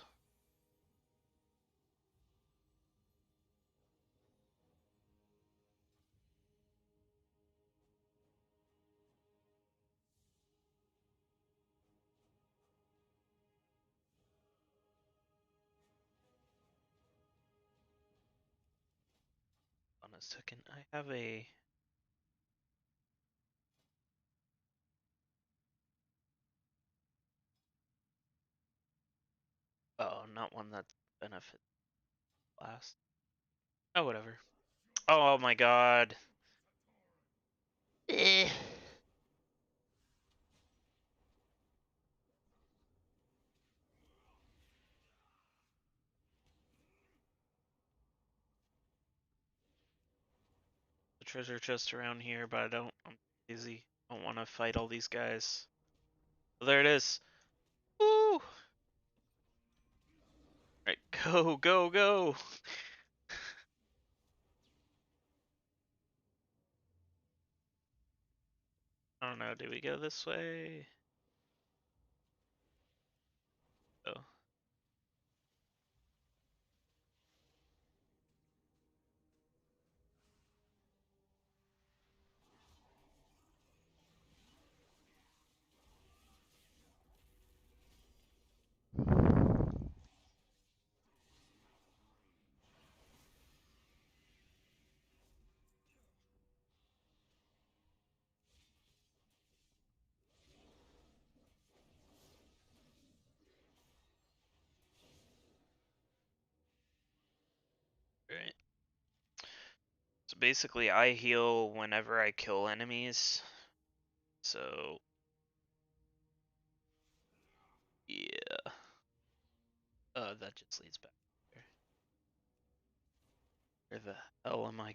On a second, I have a... Oh, not one that benefits last. Oh, whatever. Oh my god. Eh. The treasure chest around here, but I don't... I'm busy. I don't want to fight all these guys. Oh, there it is. Woo! Right, go, go, go! I don't know, do we go this way? Oh. Right. So basically, I heal whenever I kill enemies. So, yeah. That just leads back there. Where the hell am I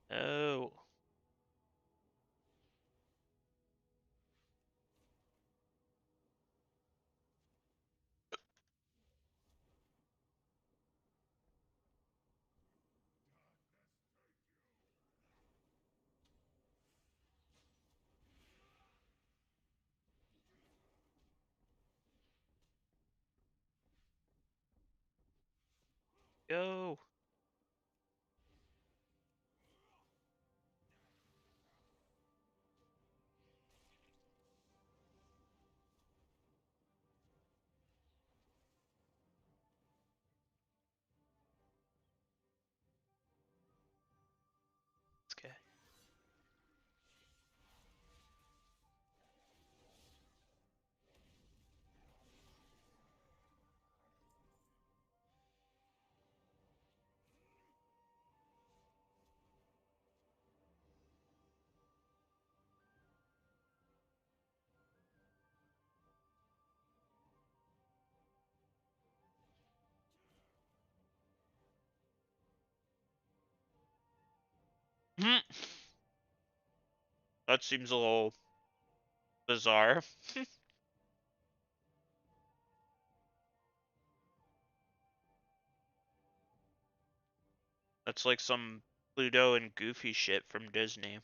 going? Oh. Go. Hmm. That seems a little bizarre. That's like some Pluto and Goofy shit from Disney.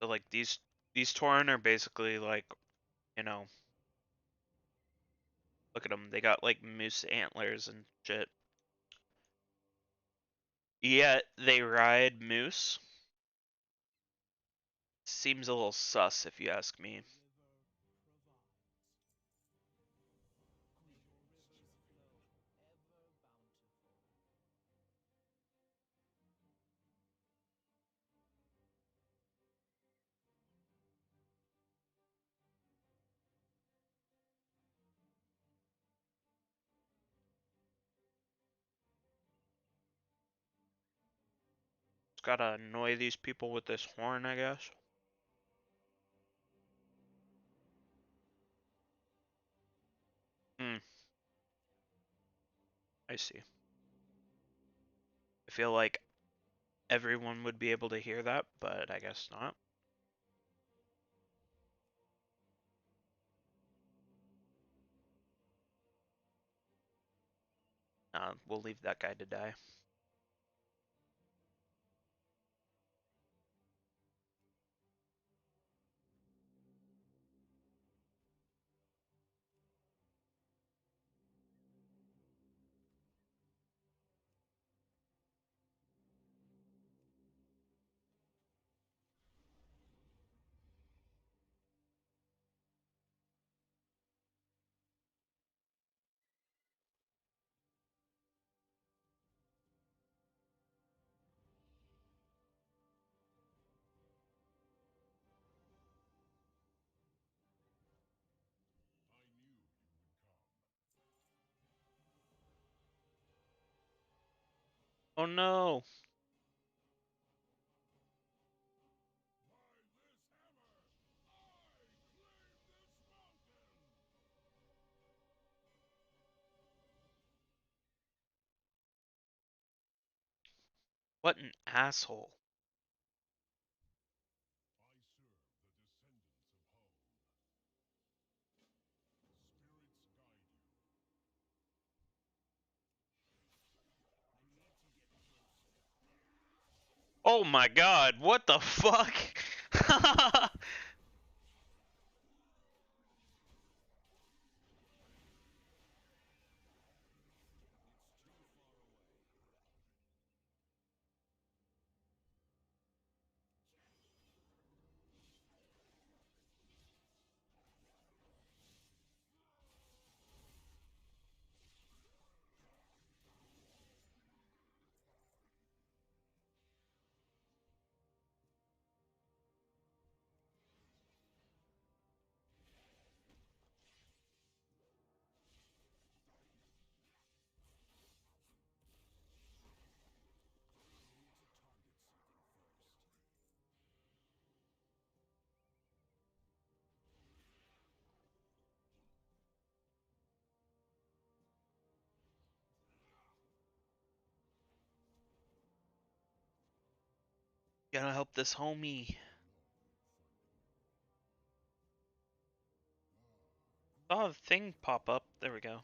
So like these Tauren are basically like, you know, look at them. They got like moose antlers and shit. Yet they ride moose. Seems a little sus if you ask me. It's gotta annoy these people with this horn, I guess. Hmm, I see. I feel like everyone would be able to hear that, but I guess not. We'll leave that guy to die. Oh no! What an asshole. Oh my god, what the fuck? Gotta help this homie. Oh, the thing pop up. There we go.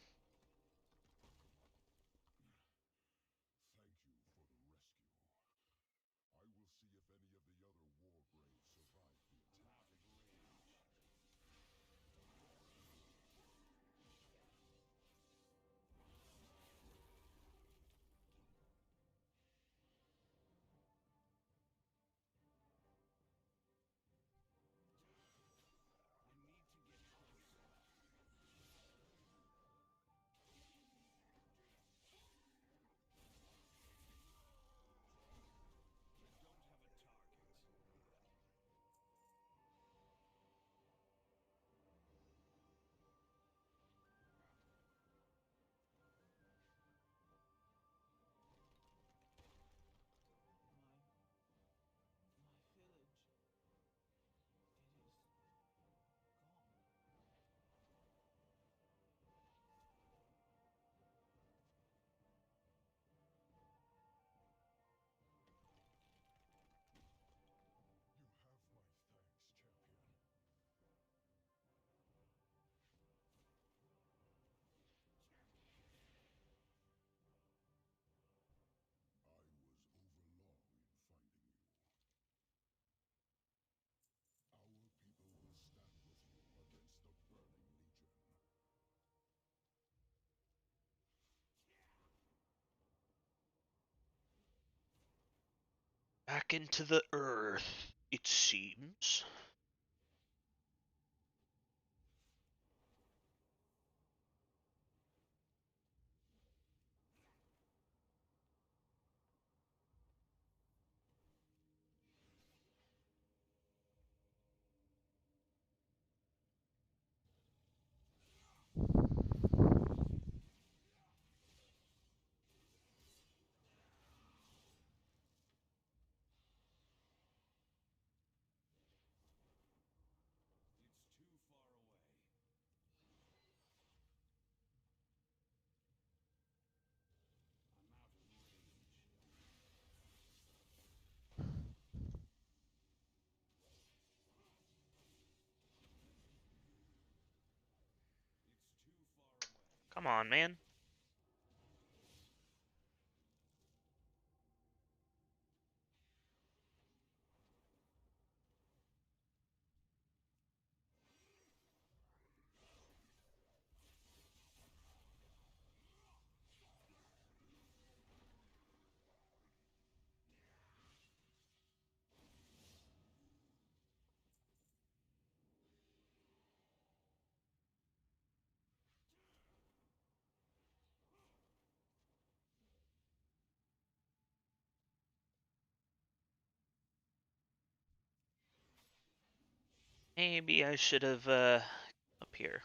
back into the earth, it seems. Come on, man. Maybe I should have, up here.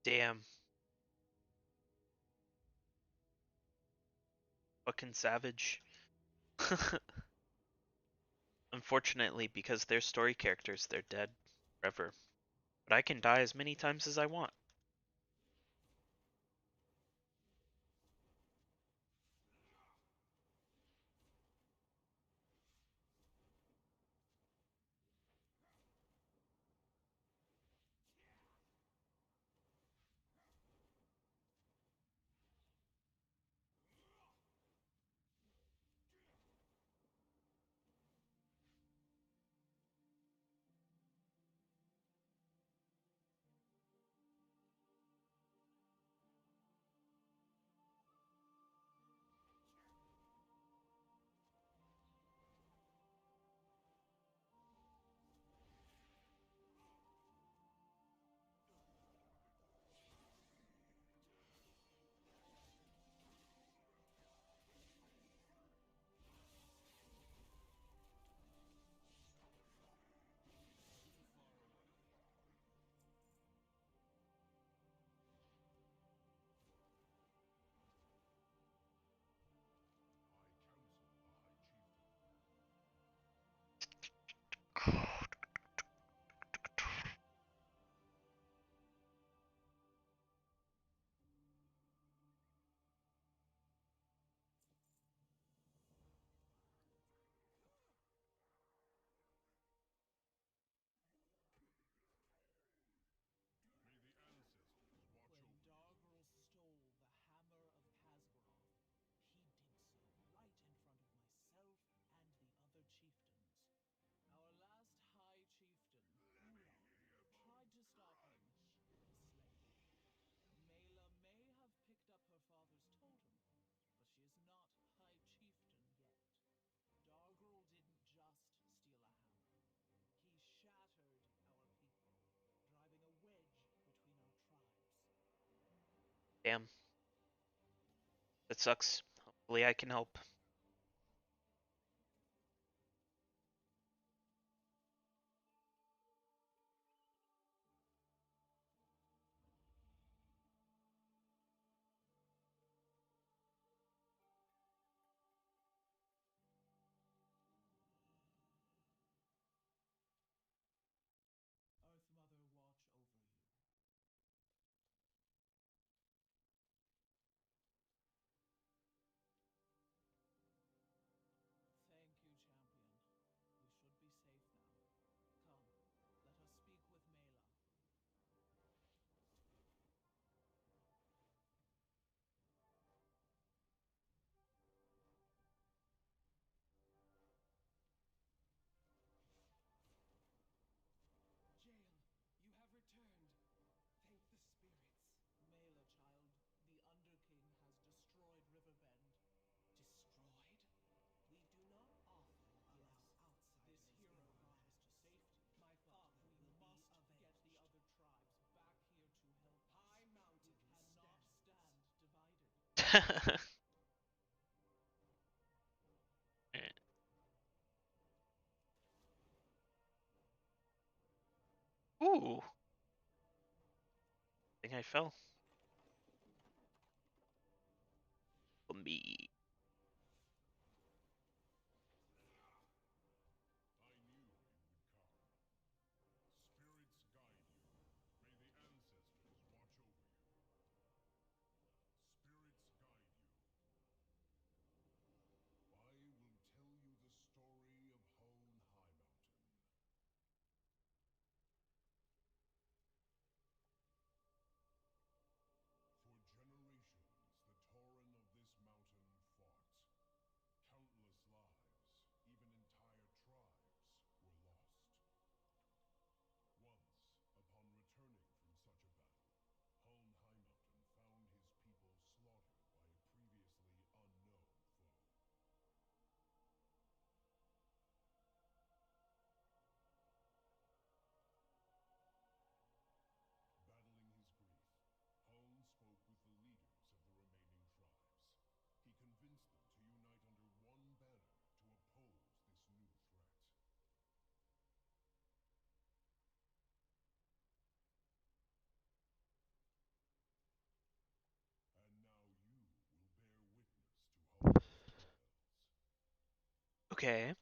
Damn. Fucking savage. Unfortunately, because they're story characters, they're dead forever. But I can die as many times as I want. Damn. That sucks. Hopefully I can help. Ooh. I think I fell. Me. Okay.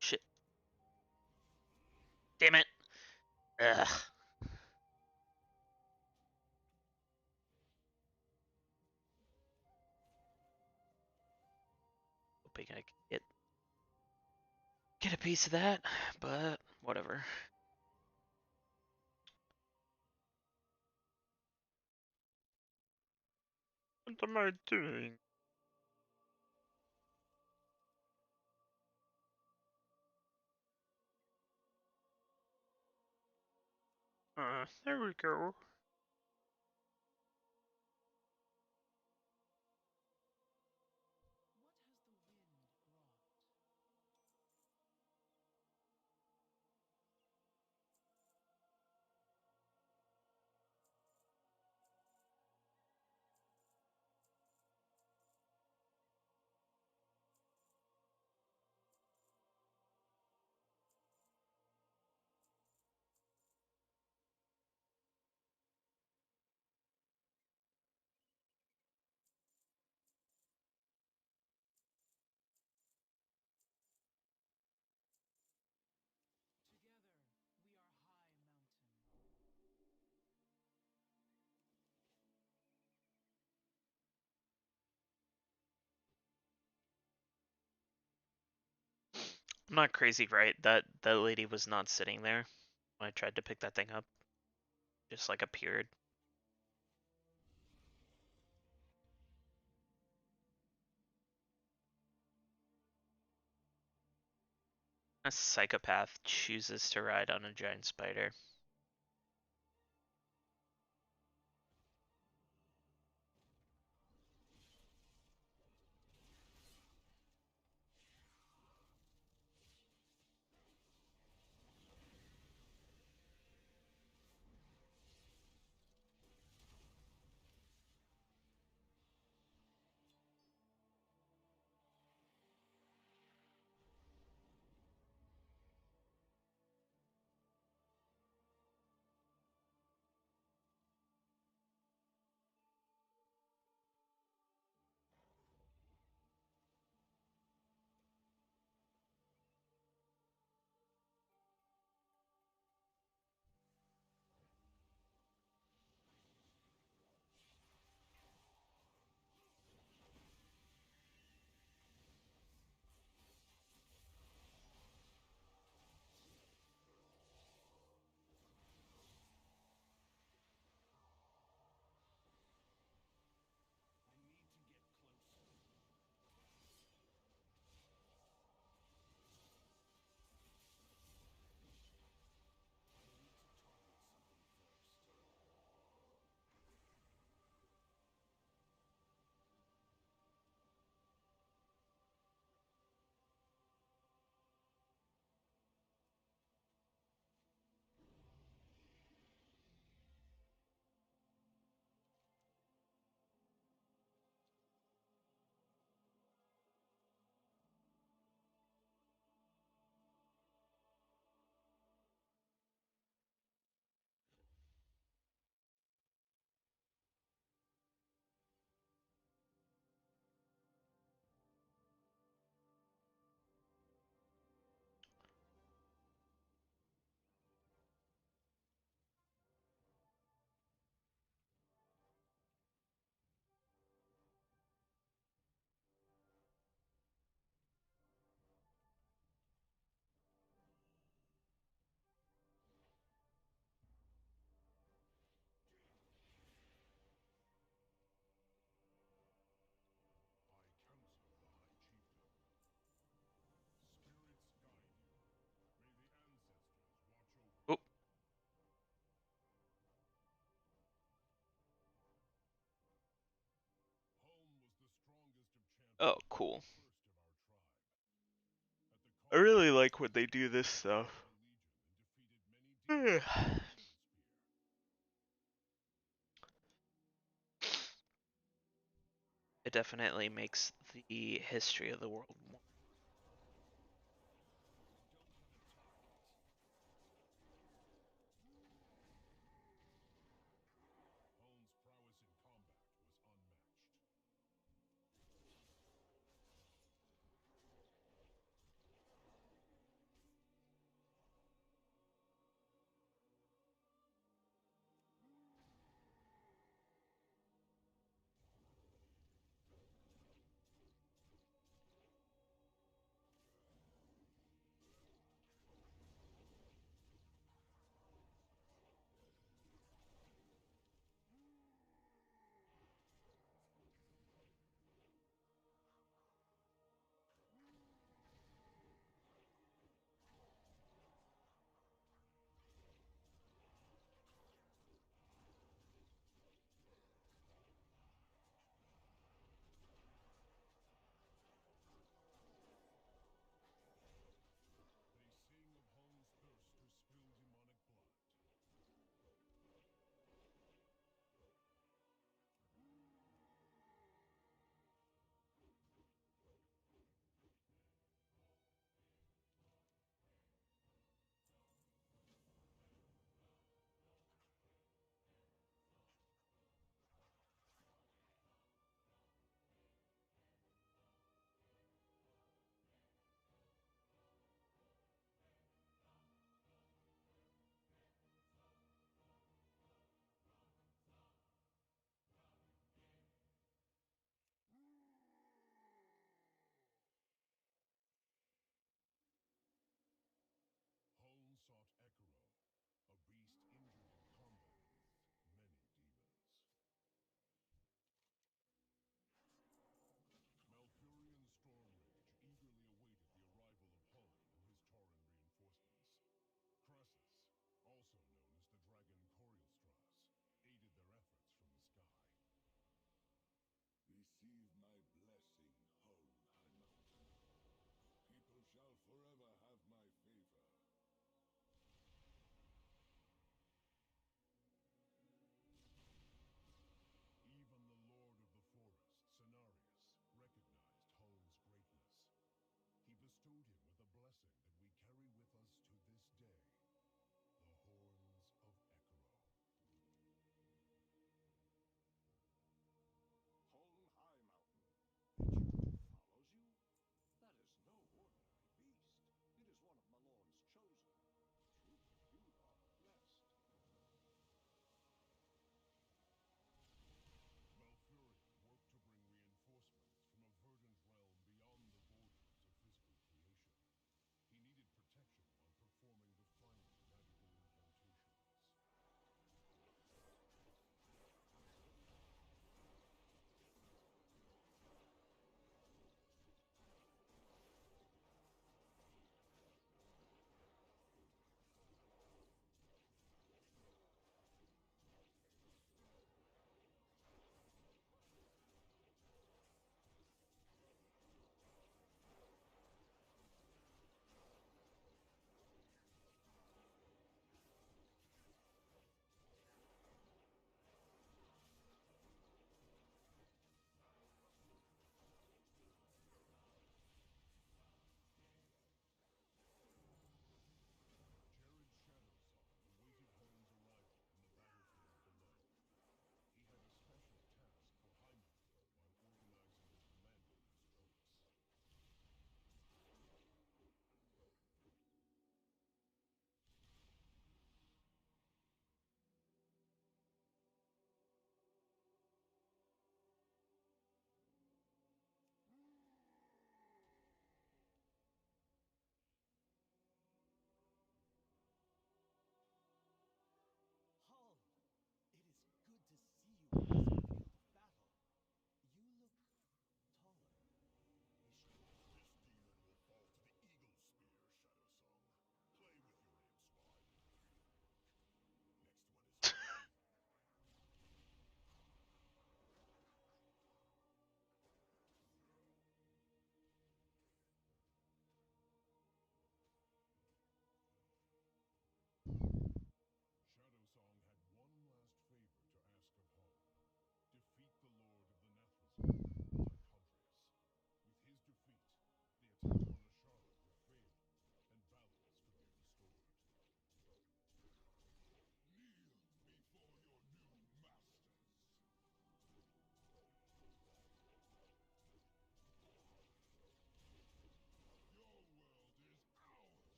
Shit. Damn it. Ugh. Hoping I can get a piece of that, but whatever. What am I doing? There we go. I'm not crazy, right? That lady was not sitting there when I tried to pick that thing up. Just like appeared. A psychopath chooses to ride on a giant spider. Oh, oh, cool. I really like when they do this stuff. It definitely makes the history of the world more.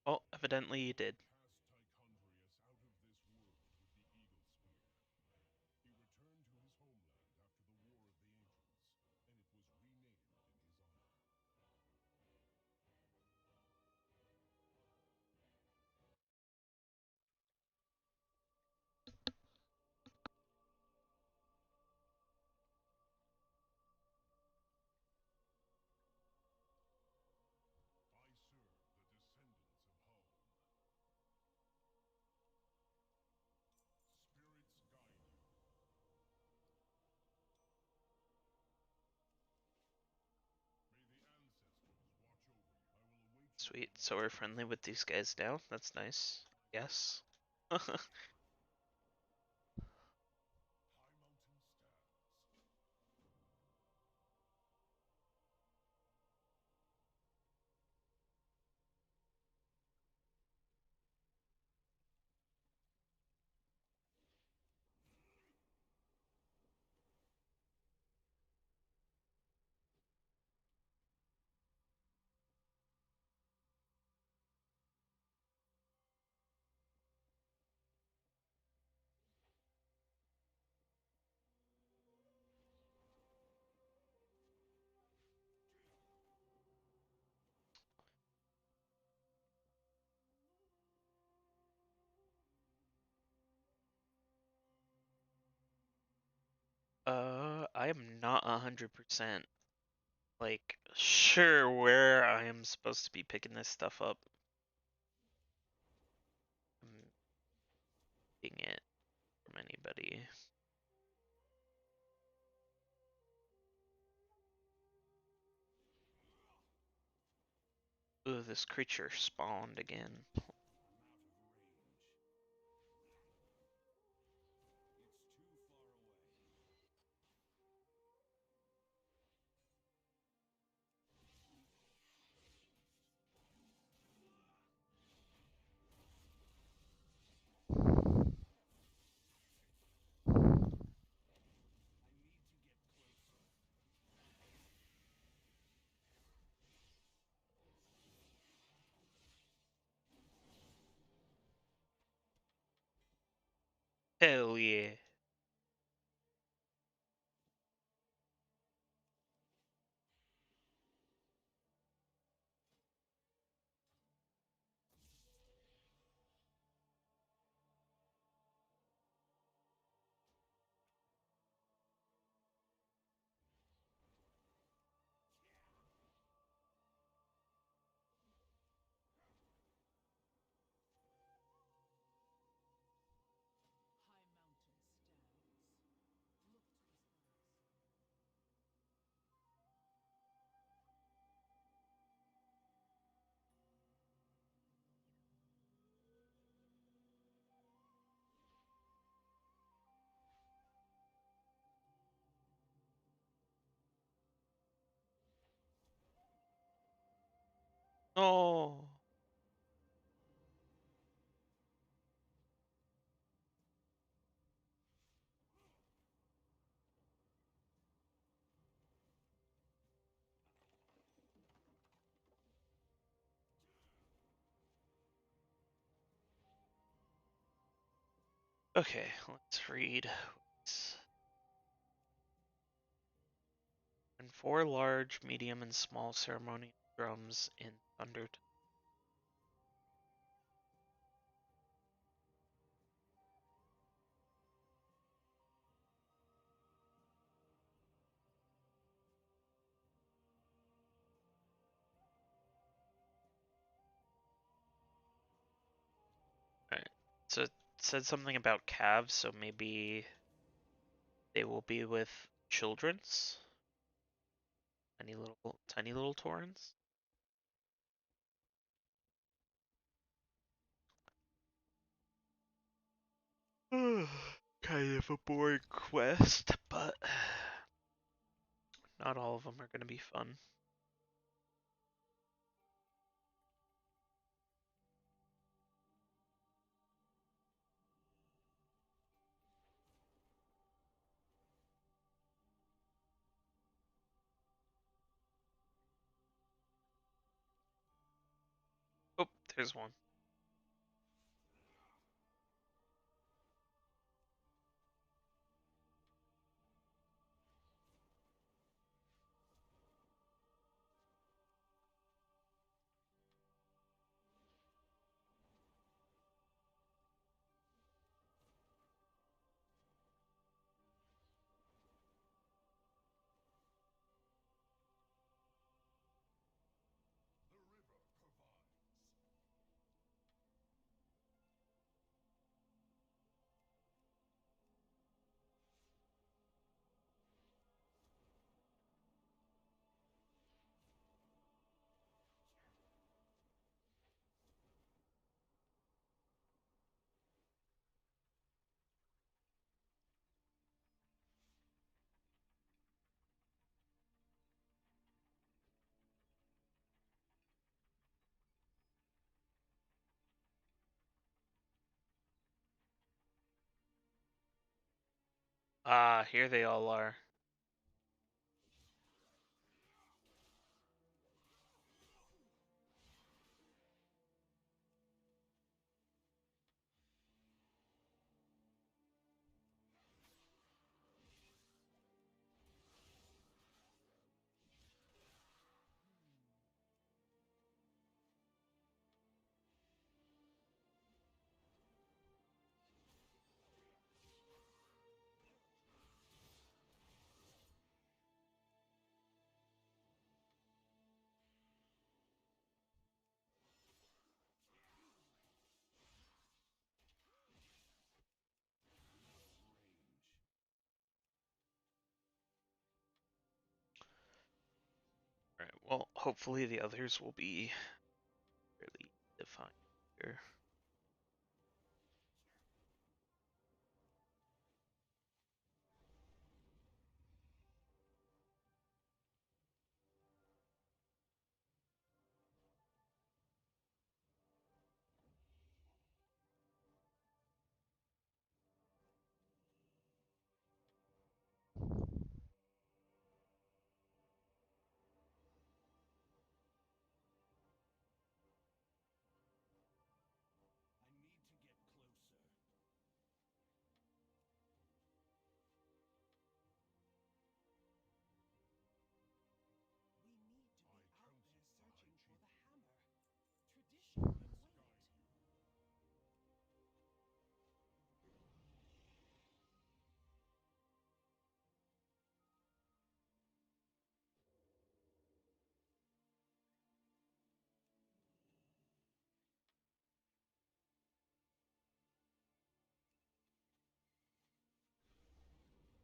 Oh, evidently you did. Sweet. So we're friendly with these guys now. That's nice. Yes. I am not 100% like sure where I am supposed to be picking this stuff up. I'm getting it from anybody. Ooh, this creature spawned again. Hell yeah. Oh. Okay, let's read. And 4 large, medium, and small ceremonial drums in thunder. Alright. So it said something about calves, so maybe they will be with children's tiny little Taurens. Kind of a boring quest, but not all of them are going to be fun. Oh, there's one. Ah, here they all are. Alright, well, hopefully the others will be fairly defined here.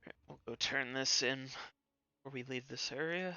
Alright, we'll go turn this in before we leave this area.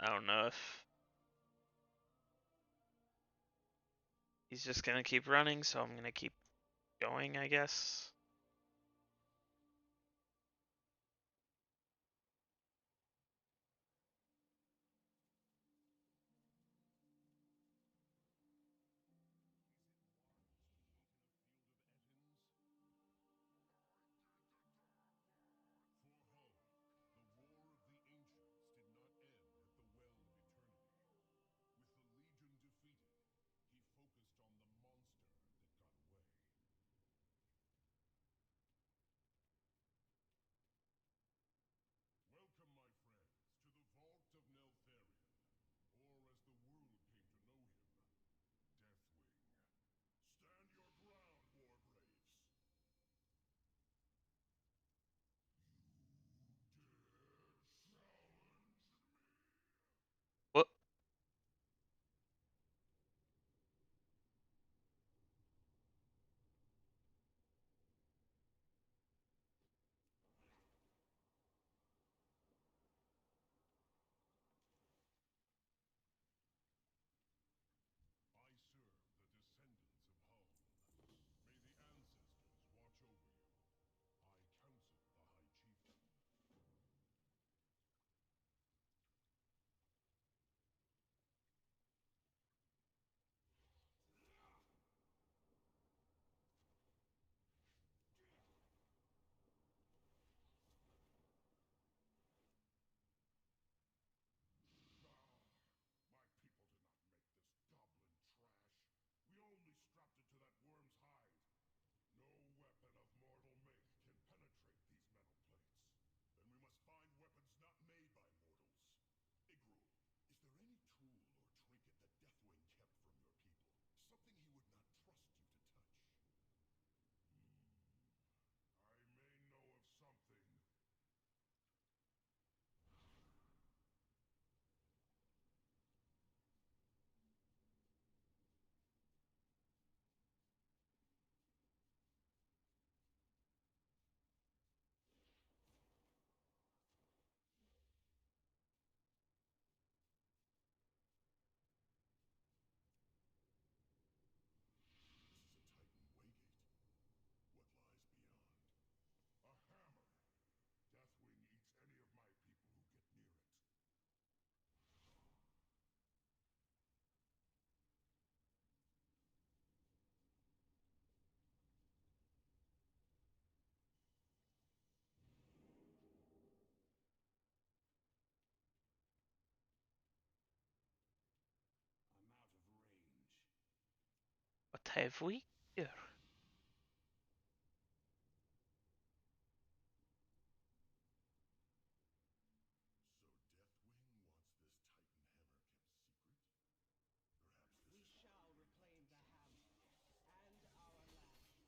I don't know if he's just gonna keep running, so I'm gonna keep going, I guess. have we here? We shall reclaim the hammer and our lands. Need a target. We do not often allow outsiders in our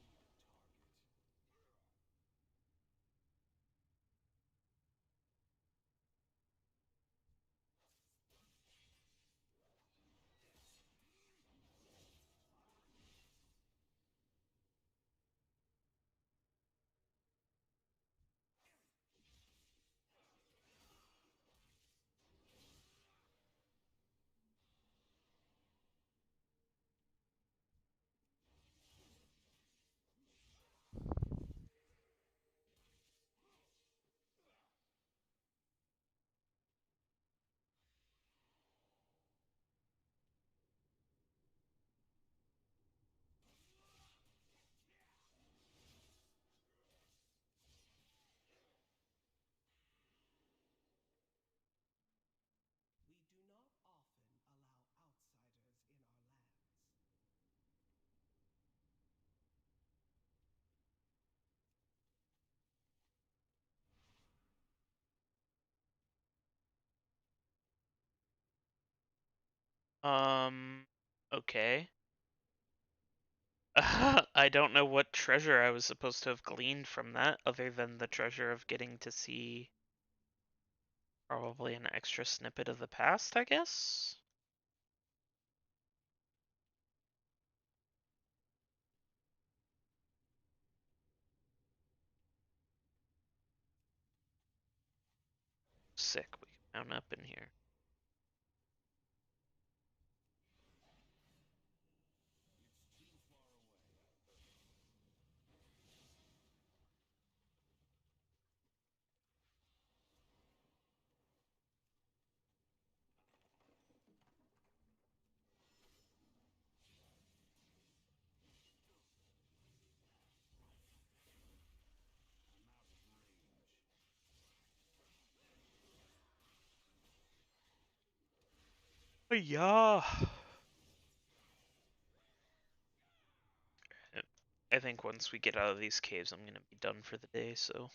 lands. Okay. I don't know what treasure I was supposed to have gleaned from that, other than the treasure of getting to see probably an extra snippet of the past, I guess? Sick, we can mount up in here. Yeah. I think once we get out of these caves, I'm gonna be done for the day, so.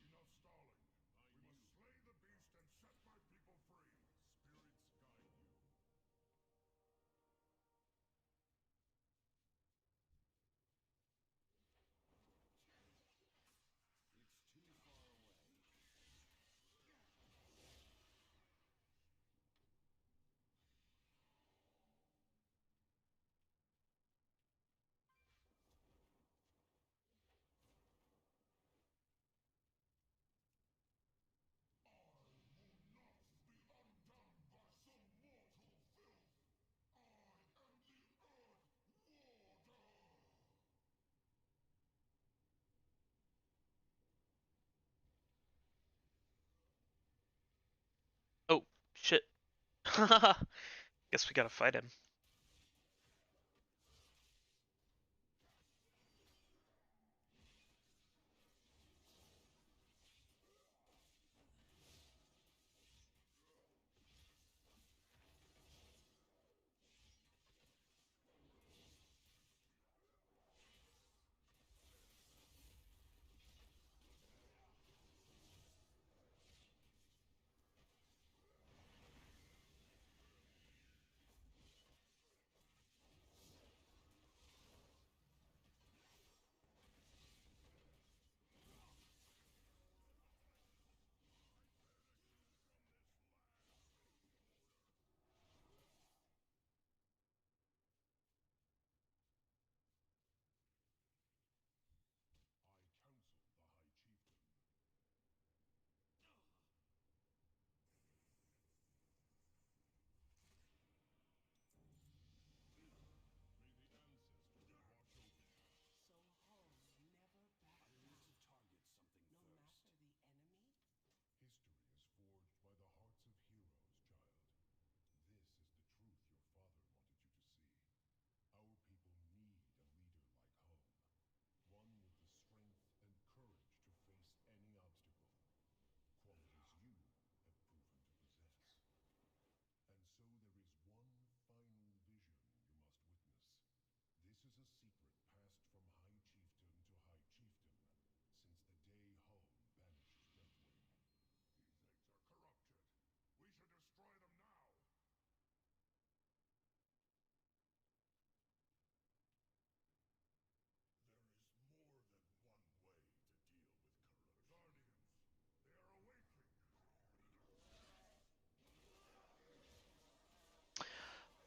Enough stalling. We must slay the beast and set my people free. Spirits guide you. It's too far away. I will not be undone by some mortal filth. I am the Earth Warder. Oh, shit. Guess we gotta fight him.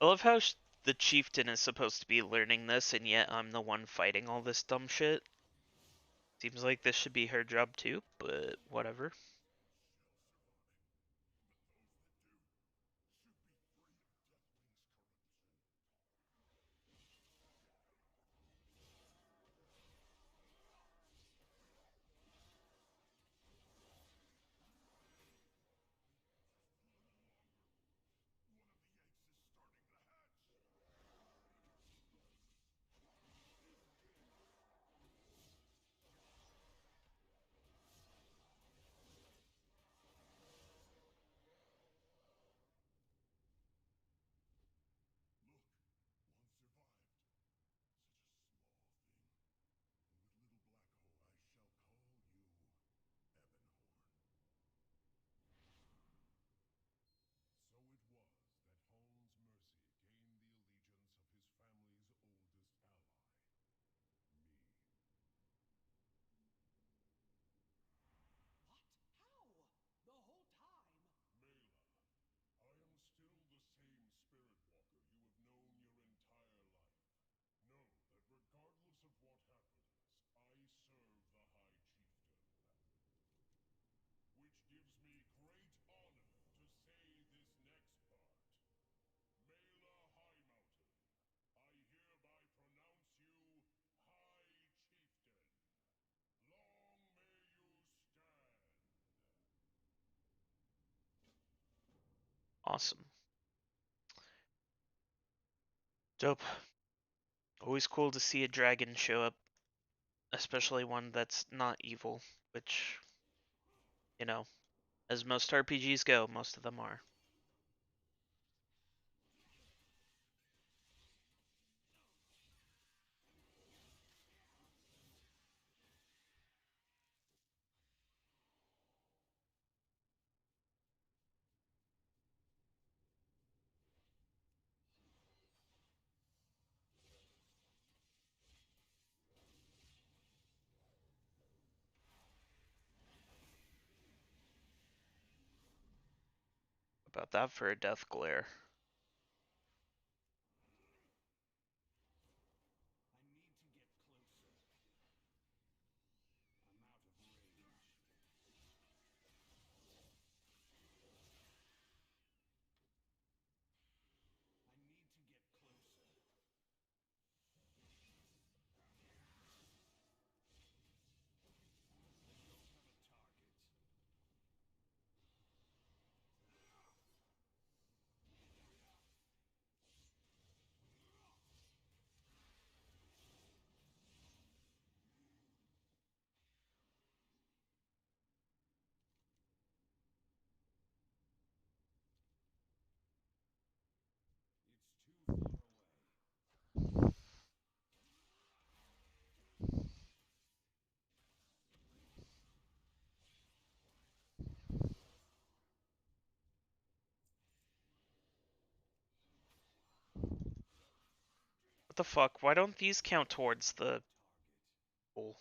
I love how the chieftain is supposed to be learning this, and yet I'm the one fighting all this dumb shit. Seems like this should be her job too, but whatever. So it was that Holmes Mercy gained the allegiance of his family's oldest ally, me. What? How? The whole time? Mela, I am still the same spirit walker you have known your entire life. Know that regardless of what happens, I serve the High Chieftain. Which gives me great honor to say this next part. Mela High Mountain, I hereby pronounce you High Chieftain. Long may you stand. Awesome. Dope. Always cool to see a dragon show up, especially one that's not evil, which, you know, as most RPGs go, most of them are. About that for a death glare. I need to get closer. I'm out of range. I need to get closer. I don't have a target. It's too far away. What the fuck? Why don't these count towards the Target. goal?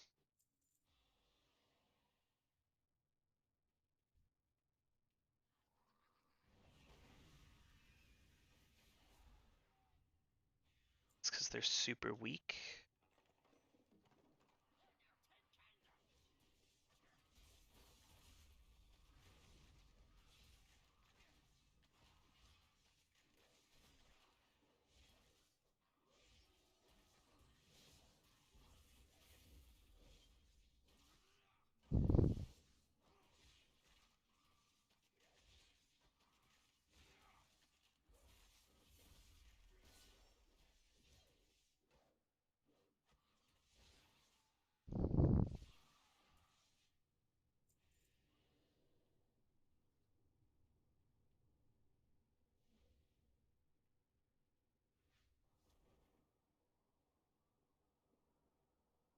It's because they're super weak.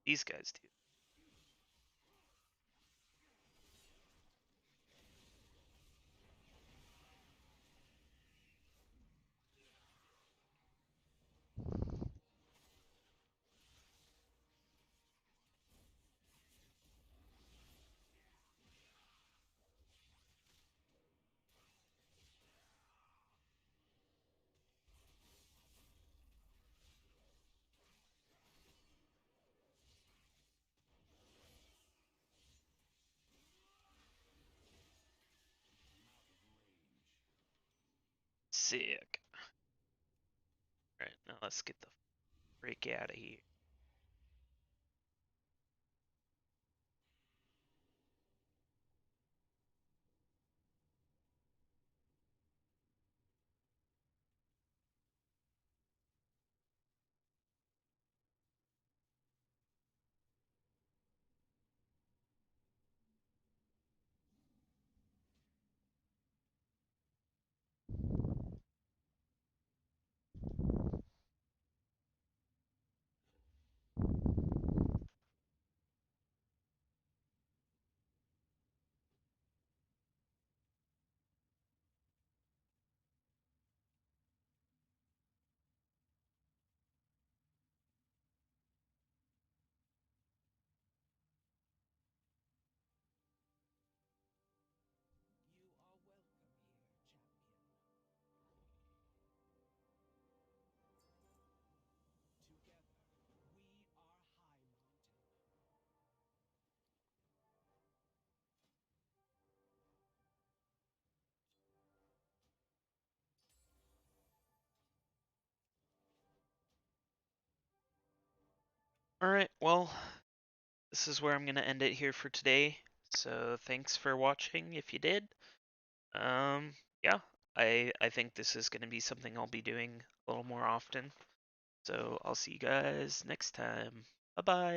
These guys do. Sick. Alright, now let's get the freak out of here. You are welcome here, champion. Together, we are High Mountain. Alright, well, this is where I'm going to end it here for today. So thanks for watching if you did. Um, yeah, I think this is going to be something I'll be doing a little more often. So I'll see you guys next time. Bye bye.